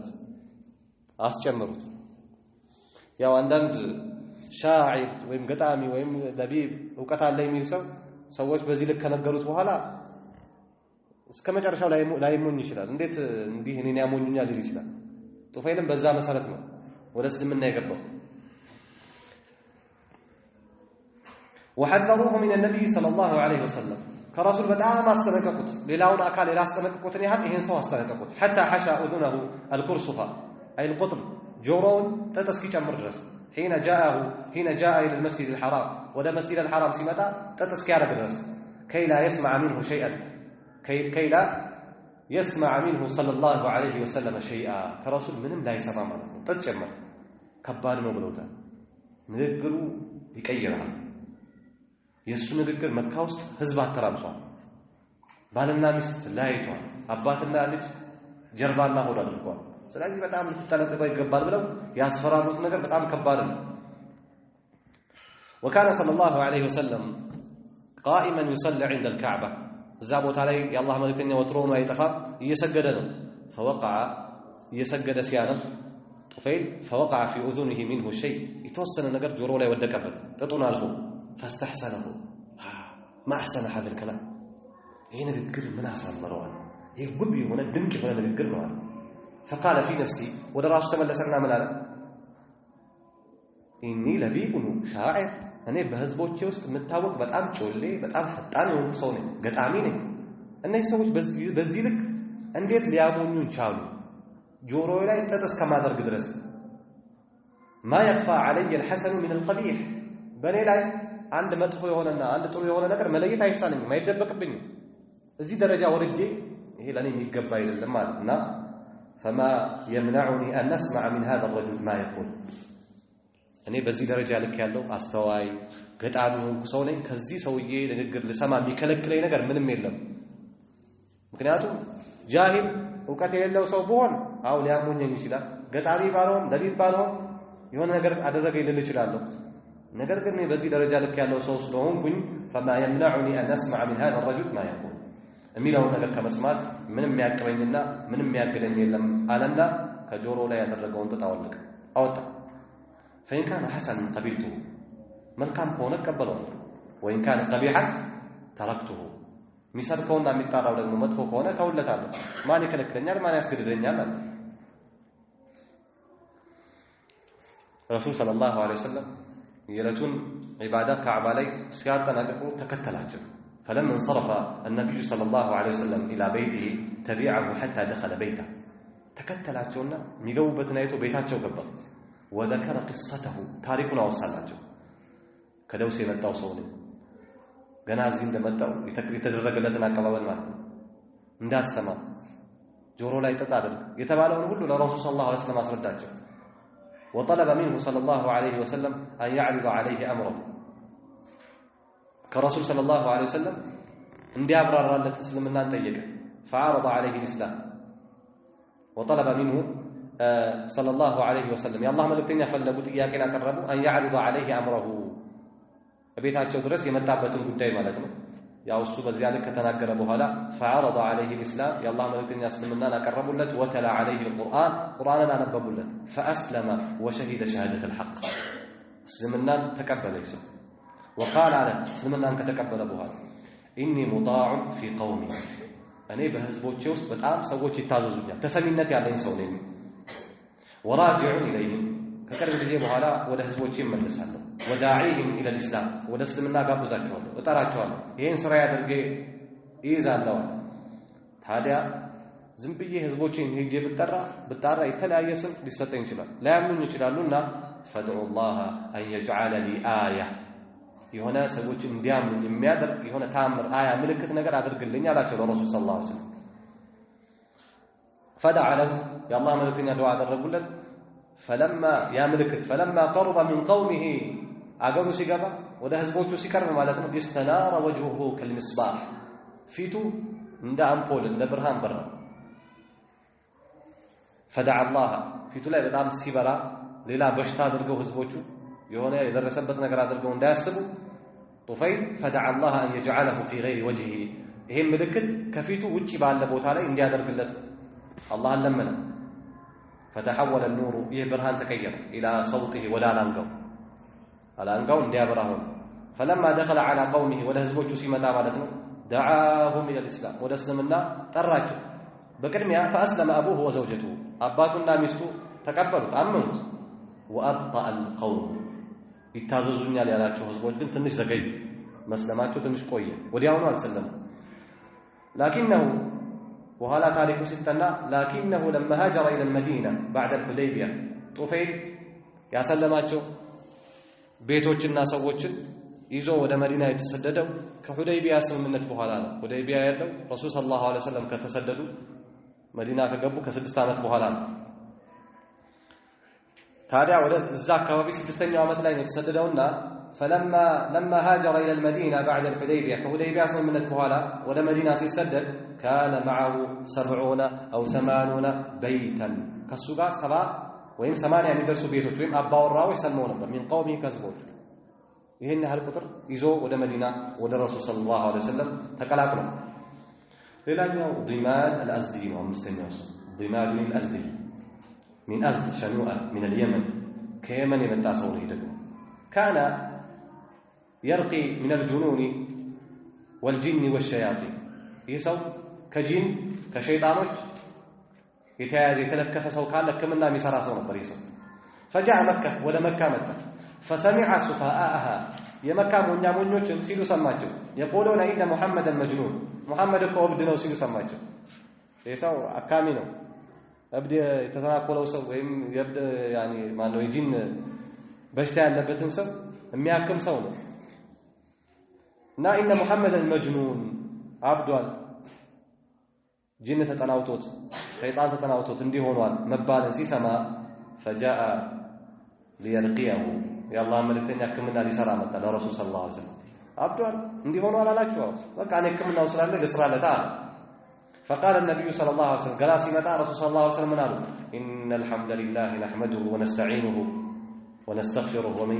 አስጨምሩት። ያው አንዳንድ ሻዒር ወይም ገጣሚ ወይም ለቢብ ዕውቀት አለ የሚል ሰዎች በዚህ ልክ ከነገሩት በኋላ እስከ መጨረሻው ላይሞኝ ይችላል። እንዴት እንዲህ እኔን ያሞኙኛል ሊል ይችላል። ጡፈይልም በዛ መሰረት ነው ወደ እስልምና የገባው። وحذروه من النبي صلى الله عليه وسلم كرسول በጣም አስጠነቀቁት። ሌላውን አካል ያላስጠነቀቁትን ያህል ይሄን ሰው አስጠነቀቁት። حتى حشى اذنه القرصفة أي القطن جورون تتسكي ጨምር ድረስ حين جاء إلى المسجد الحرام وده مسجد الحرام سمتا تتسكي على درس كي لا يسمع منه شيئا كي لا يسمع منه صلى الله عليه وسلم شيئا كرسول منهم لا يسمع منه تتجمع كبار مبلوتا ንግግሩ ይቀይራል። የሱ ንግግር መካ ውስጥ ህዝብ አተራምሷል። ባልና ሚስት ላይቷል። አባትና ልጅ ጀርባና ሆድ አድርጓል። ስለዚህ በጣም ልትጠነቀቀው ይገባል ብለው ያስፈራሩት ነገር በጣም ከባድ ነው። وكان صلى الله عليه وسلم قائما يصلي عند الكعبة እዛ ቦታ ላይ የአላህ መልእክተኛ ወትሮው ነው አይጠፋም እየሰገደ ነው። فوقع እየሰገደ ሲያነብ ጡፈይል فوقع في اذنه منه شيء የተወሰነ ነገር ጆሮ ላይ ወደቀበት ጥጡን አልፎ فاستحسنه ما احسن هذا الكلام ይሄ ንግግር ምን አሳምረዋል፣ ይሄ ውብ የሆነ ድንቅ የሆነ ንግግር ነው አለ። فقال في نفسي ودراس تملسنا ملاله اني لبيب شاعر እኔ በህዝቦቼ ውስጥ መታወቅ በጣም ጮሌ በጣም ፈጣን የሆንኩ ሰው ነኝ፣ ገጣሚ ነኝ። እነዚህ ሰዎች በዚህ ልክ እንዴት ሊያሞኙን ቻሉ? ጆሮዬ ላይ ጥጥ እስከማደርግ ድረስ ما يخفى علي الحسن من القبيح በኔ ላይ አንድ መጥፎ የሆነና አንድ ጥሩ የሆነ ነገር መለየት አይሳነኝም፣ አይደበቅብኝም። እዚህ ደረጃ ወርጄ ይሄ ለኔ የሚገባ አይደለም ማለትና فما يمنعني أن نسمع من هذا الرجل ما يقول እኔ በዚህ ደረጃ ልክ ያለው አስተዋይ ገጣሚ ሆንኩ ሰው ነኝ። ከዚህ ሰውዬ ንግግር ልሰማ የሚከለክለኝ ነገር ምንም የለም። ምክንያቱም ጃሂል ዕውቀት የሌለው ሰው ቢሆን አው ሊያሞኘኝ ይችላል። ገጣሚ ባልሆን ለቢብ ባልሆን የሆነ ነገር አደረገኝ ልል እችላለሁ። ነገር ግን በዚህ ደረጃ ልክ ያለው ሰው ስለሆንኩኝ فما يمنعني أن أسمع من هذا الرجل ما يقول የሚለው ነገር ከመስማት ምንም ያቀበኝና ምንም ያገደኝ የለም አለና ከጆሮ ላይ ያደረገውን ጥጥ አወጣ። فإن كان حسنا قبلته መልካም ከሆነ ቀበለው፣ وإن كان قبيحا تركته ሚሰር ከሆነ የሚጣራው ደግሞ መጥፎ ከሆነ ተውለታለሁ። ማን ይከለክለኛል? ማን ያስገድደኛል? አለ ረሱል ሰለላሁ ዐለይሂ ወሰለም የለቱን ዒባዳ ካዕባ ላይ ሲያጠናቅቁ ተከተላቸው። فلما انصرف النبي صلى الله عليه وسلم إلى بيته تبعه حتى دخل بيته تكتلاቸውና የሚገቡበትን አይቶ ቤታቸው ገባ። وذكر قصته ታሪኩን አወሳላቸው። ከደውስ የመጣው ሰው ነው ገና እዚህ እንደመጣው የተደረገለትን አቀባበል ማለት ነው። እንዳትሰማ ጆሮ ላይ ጥጥ አድርግ የተባለውን ሁሉ ለረሱል ሰለላሁ ዐለይሂ ወሰለም አስረዳቸው። وطلب منه صلى الله عليه وسلم أن يعرض عليه أمره كرسول صلى الله عليه وسلم اندي أبرار التي تسلمنا طيقة فعرض عليه الإسلام وطلب منه صلى الله عليه وسلم يا الله ملكتين يفلقوا تياكين أقربوا أن يعرض عليه أمره بيتاቸው ድረስ የመጣበትን ጉዳይ ማለት ነው ያው እሱ በዚያ ልክ ከተናገረ በኋላ فعرض عليه الإسلام يا الله ملكتين يسلمنا أقربوا وتلا عليه القرآن قرآنا نببوا فأسلم وشهد شهادة الحق اسلمنا تقبل يسلم وقال على اسلمنا أنك تقبل بها إني مطاع في قومي أنا بهزبوتي وسط بتعام سووتي يتعززوني تسمينتي على إنسانين وراجع إليهم كقرب الجي بحالا وده هزبوتي ملسالو وداعيهم إلى الإسلام وده اسلمنا قابوزاكوالو وطراكوالو ይሄን ስራ ያደርገ ይዛለው ታዲያ ዝም ብዬ ህዝቦችን ሄጄ ብጣራ የተለያየ ስም ሊሰጠኝ ይችላል ላያምኑኝ ይችላሉና فدعوا الله أن يجعل لي آية የሆነ ሰዎች እንዲያምኑ የሚያደርግ የሆነ ታምር አያ ምልክት ነገር አድርግልኝ አላቸው ለረሱል ሰለላሁ ዐለይሂ ወሰለም فدعا له يا الله ملكتኛ ዱዓ አደረጉለት فلما قرب من قومه አገሩ ሲገባ ወደ ህዝቦቹ ሲቀርብ ማለት ነው استنار وجهه كالمصباح ፊቱ እንደ አምፖል እንደ ብርሃን በራ فدعا الله ፊቱ ላይ በጣም ሲበራ ሌላ በሽታ አድርገው ህዝቦቹ የሆነ የደረሰበት ነገር አድርገው እንዳያስቡ ጡፈይል فدعا الله أن يجعله في غير وجهه ይሄን ምልክት ከፊቱ ውጪ ባለ ቦታ ላይ እንዲያደርግለት አላህ ለመነ فتحول النور برهان تكير إلى صوته ولا لانقو الانقو انديابره فلما دخل على قومه ولهزبوجو سيمتا مالتنا دعاهم إلى الإسلام ودسلمنا تراجو بكرميا فأسلم أبوه وزوجته أباتنا مستو تقبلوا أمنوا وأبطأ القوم يتاززونيا ليالاتشو هزبوج كنت تنش زقاي مسلماتشو تنش قوية ولياونو أتسلموا لكنه وهلا تاريخ ستنا لكنه لما هاجر إلى المدينة بعد الحديبية طفيل يا سلماتشو بيتوچنا سووچن ይዞ ወደ መዲና የተሰደደው ከሁደይቢያ ስምምነት በኋላ ነው ሁደይቢያ ያለው ረሱል ሰለላሁ ዐለይሂ ወሰለም ከተሰደዱ መዲና ከገቡ ከ6 ዓመት በኋላ ነው ታዲያ ወደ እዛ አካባቢ 6ኛው ዓመት ላይ ነው የተሰደደውና لما هاجر إلى المدينة بعد الحديبية كهديبية سمنت بحالا ولا مدينة سيسدد كان معه 70 أو 80 بيتا كالسوقا 7 ويم 8 يعني درسوا بيتوች ወይም አባወራው ይሰልመው ነበር من قومه كذبوች ይሄን ያህል ቁጥር ይዞ ወደ መዲና ወደ ረሱል ሰለላሁ ዐለይሂ ወሰለም ተቀላቅሎ ሌላኛው ضماد الأزدي ነው አምስተኛው ضماد الأزدي من أزد شنوءة من اليمن كيمن የመጣ ሰው ነው ደግሞ كان يرقي من الجنون والجن والشياطين يسو كجن كشيطانوች የተያዘ የተለከፈ ሰው ካለ ከመና የሚሰራ ሰው ነበር ይሰው فجاء مكة ወደ መካ መጣ فسمع سفهاءها የመካ ሞኞችን ሲሉ ሰማቸው يقولون ان محمدا مجنون محمد እኮ እብድ ነው ሲሉ ሰማቸው ይሰው አካሚ ነው እብድ የተተናኮለው ሰው ወይም የእብድ ያኒ ማነው የጂን በሽታ ያለበትን ሰው የሚያክም ሰው ነው እና ان محمدا مجنون عبدዋል ጂን ተጠናውቶት ሸይጣን ተጠናውቶት እንዲሆኗል መባልን ሲሰማ فجاء ليرقيه يا الله ملكتኛ ህክምና ሊሰራ መጣ ለረሱል ሰለላሁ ዐለይሂ ወሰለም عبدዋል እንዲሆኗል አላችሁ በቃ እኔ ህክምናው ስላለ ለስራለታ فقال النبي صلى الله عليه وسلم قال سيمتا رسول صلى الله عليه وسلم قال ان الحمد لله نحمده ونستعينه ونستغفره ومن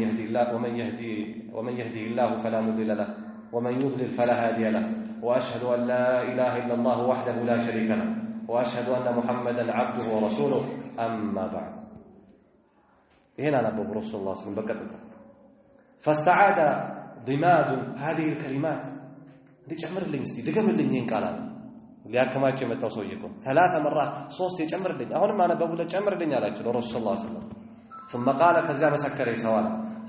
يهدي الله فلا مضل له ومن يضلل فلا هادي له واشهد ان لا اله الا الله وحده لا شريك له واشهد ان محمدا عبده ورسوله اما بعد هنا نبو رسول الله صلى الله عليه وسلم بكتته فاستعاد ضماد هذه الكلمات ليجمر لي استي دغملኝ ይሄን ቃላት ሊያከማቸው የመጣው ሰውዬው 3 مرات 3 ይጨምርልኝ አሁንም አነበቡ ለጨምርልኝ አላቸው ለረሱል ሰለላሁ ዐለይሂ ወሰለም ثم قال كذا مسكر يسوال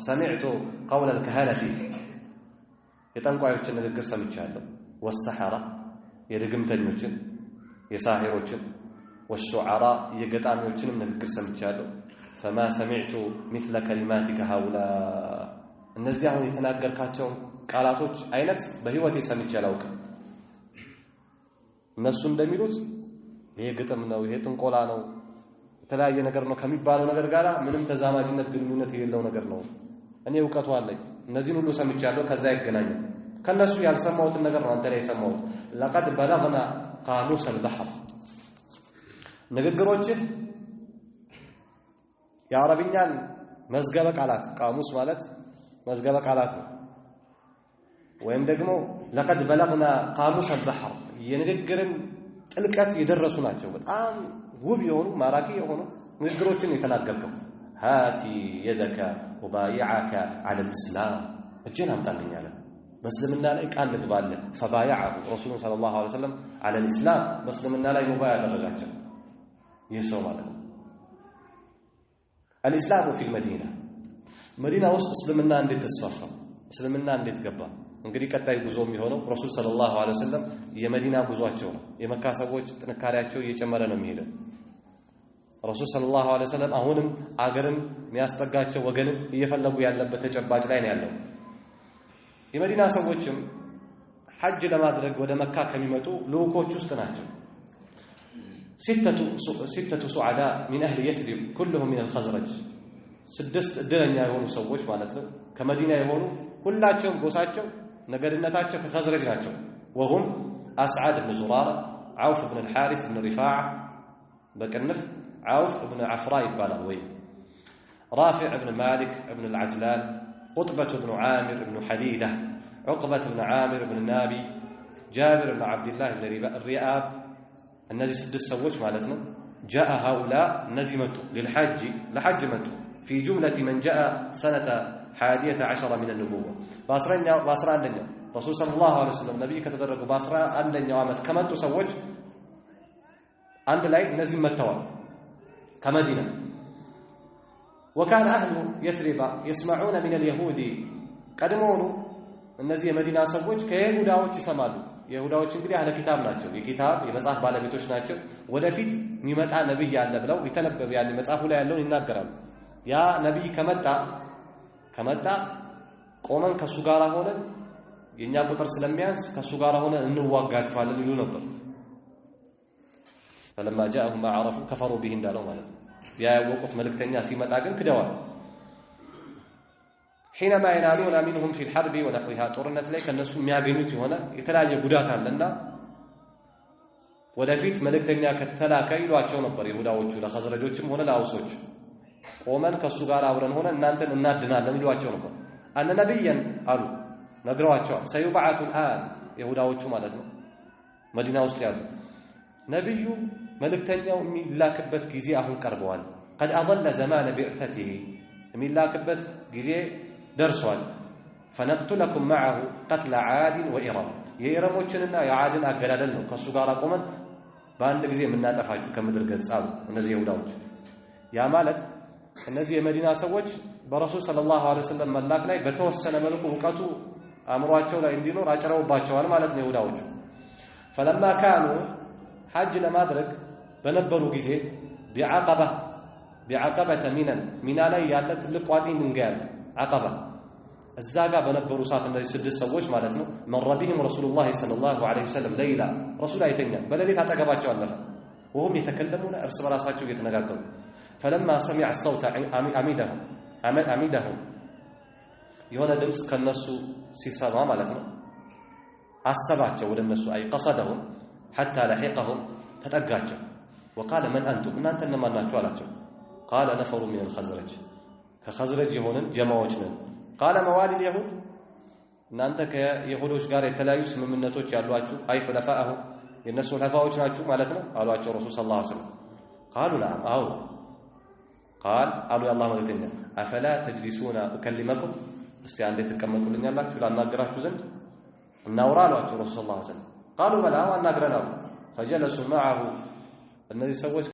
سمعت قول الكهنة የጠንቋዮችን ንግግር ሰምቻለሁ والسحرة የድግምተኞችን የሳሂሮችን والشعراء የገጣሚዎችንም ንግግር ሰምቻለሁ فما سمعت مثل كلماتك هؤلاء እነዚህ አሁን የተናገርካቸው ቃላቶች አይነት በህይወቴ ሰምቼ አላውቅም እነሱ እንደሚሉት ይሄ ግጥም ነው ይሄ ጥንቆላ ነው የተለያየ ነገር ነው ከሚባለው ነገር ጋር ምንም ተዛማጅነት ግንኙነት የሌለው ነገር ነው። እኔ ዕውቀቱ አለኝ እነዚህን ሁሉ ሰምቻለሁ ከዛ ይገናኛል። ከነሱ ያልሰማሁትን ነገር ነው አንተ ላይ የሰማሁት። لقد بلغنا قاموس البحر ንግግሮችህ የአረብኛን መዝገበ ቃላት ቃሙስ ማለት መዝገበ ቃላት ነው። ወይም ደግሞ لقد بلغنا قاموس البحر የንግግርን ጥልቀት የደረሱ ናቸው። በጣም ውብ የሆኑ ማራኪ የሆኑ ንግግሮችን የተናገርከው። هاتي يدك وبايعك على الإسلام እጅን አምጣልኝ አለ። በእስልምና ላይ ቃል ልግባለህ። ፈባያዐሁ ረሱሉን ሰለላሁ ዐለይሂ ወሰለም على الإسلام በእስልምና ላይ ሙባያ ያደረጋቸው ይህ ሰው ማለት ነው። الإسلام في المدينة መዲና ውስጥ እስልምና እንዴት ተስፋፋ? እስልምና እንዴት ገባ? እንግዲህ ቀጣይ ጉዞ የሚሆነው ረሱል ሰለላሁ ዐለይሂ ወሰለም የመዲና ጉዟቸው ነው። የመካ ሰዎች ጥንካሬያቸው እየጨመረ ነው የሚሄደው። ረሱል ሰለላሁ ዐለይሂ ወሰለም አሁንም አገርን የሚያስጠጋቸው ወገንን እየፈለጉ ያለበት ተጨባጭ ላይ ነው ያለው። የመዲና ሰዎችም ሐጅ ለማድረግ ወደ መካ ከሚመጡ ልዑኮች ውስጥ ናቸው። ستة سعداء من أهل يثرب كلهم من الخزرج ስድስት እድለኛ የሆኑ ሰዎች ማለት ነው ከመዲና የሆኑ ሁላቸውም ጎሳቸው ነገድነታቸው ከኸዝረጅ ናቸው። وهم أسعد بن زرارة عوف بن الحارث بن رفاعة بكنف عوف بن عفراء يبالا وين رافع بن مالك بن العجلان قطبة بن عامر بن حديدة عقبة بن عامر بن النابي جابر بن عبد الله بن الرئاب النزي سدس سوش مالتنا جاء هؤلاء نزمتوا للحج لحج متوا في جملة من جاء سنة 11 من النبوة باسرا عندنا رسول صلى الله عليه وسلم نبي كتدرجوا باسرا عندنا عامت كمان تسوج عند لاي نزم متوا كمدينة. وكان أهل يثرب يسمعون من اليهود قدمونوا النزي مدينة سوج كيهوداዎች ይሰማሉ። የይሁዳዎች እንግዲህ አህለ ኪታብ ናቸው። የኪታብ የመጽሐፍ ባለቤቶች ናቸው። ወደፊት የሚመጣ ነብይ አለ ብለው ይተነበብ ያለ መጽሐፉ ላይ ያለውን ይናገራሉ። ያ ነብይ ከመጣ ቆመን ከሱ ጋር ሆነን የኛ ቁጥር ስለሚያንስ ከሱ ጋር ሆነን እንዋጋቸዋለን ይሉ ነበር። فلما جاءهم ما عرفوا كفروا به እንዳለው ማለት ነው። ያ ያወቁት መልእክተኛ ሲመጣ ግን ክደዋል። حينما ينالون منهم في الحرب ونحوها ጦርነት ላይ ከነሱ የሚያገኙት የሆነ የተለያየ ጉዳት አለና ወደፊት መልእክተኛ ከተላከ ይሏቸው ነበር ይሁዳዎቹ ለኸዝረጆችም ሆነ ለአውሶች ቆመን ከሱ ጋር አብረን ሆነ እናንተን እናድናለን ይሏቸው ነበር። አነ ነብይን አሉ ነግረዋቸዋል። ሰይባዓቱ الآن ይሁዳዎቹ ማለት ነው መዲና ውስጥ ያሉ ነብዩ መልእክተኛው የሚላክበት ጊዜ አሁን ቀርበዋል። قد أضل زمان بعثته የሚላክበት ጊዜ ደርሷል። فنقتلكم معه قتل عاد وإرم የኢረሞችንና የዓድን አገዳደል ነው ከሱ ጋር ቆመን በአንድ ጊዜ የምናጠፋችሁ ከምድር ገጽ አሉ እነዚህ ይሁዳዎች። ያ ማለት እነዚህ የመዲና ሰዎች በረሱል ሰለላሁ ዐለይሂ ወሰለም መላክ ላይ በተወሰነ መልኩ ዕውቀቱ አእምሯቸው ላይ እንዲኖር አጭረውባቸዋል ማለት ነው ይሁዳዎቹ። فلما كانوا حج ለማድረግ በነበሩ ጊዜ بعقبة ሚና ላይ ያለ ትልቅ ቋጥኝ ድንጋይ አለ عقبة እዛ ጋር በነበሩ ሰዓት እነዚህ ስድስት ሰዎች ማለት ነው መረ ቢሂም ረሱሉላህ ሰለላሁ ዐለይሂ ወሰለም ለይላ ረሱል አይተኛ በሌሊት አጠገባቸው አለፈ። وهم يتكلمون እርስ በራሳቸው እየተነጋገሩ فلما سمع الصوت عمدهم የሆነ ድምጽ ከነሱ ሲሰማ ማለት ነው አሰባቸው ወደ እነሱ አይ قصدهم حتى لحقهم ተጠጋቸው። وقال من أنتم እናንተ እነማን ናችሁ አላቸው። قال نفر من الخزرج ከኸዝረጅ የሆነን ጀማዎች ነን። قال موالي اليهود እናንተ ከይሁዶች ጋር የተለያዩ ስምምነቶች ያሏችሁ አይ خلفاءهم የነሱ ኸላፋዎች ናችሁ ማለት ነው አሏቸው ረሱል ሰለላሁ ዐለይሂ ወሰለም። قالوا نعم አዎ قال قالوا يا الله መልእክተኛ أفلا تجلسون أكلمكم እስቲ አንዴ ተቀመጡልኛላችሁ ላናገራችሁ ዘንድ እናውራ አሏቸው ረሱል ሰለላሁ ዐለይሂ ወሰለም። قالوا بلى وأناግረናል فجلسوا معه እነዚህ ሰዎች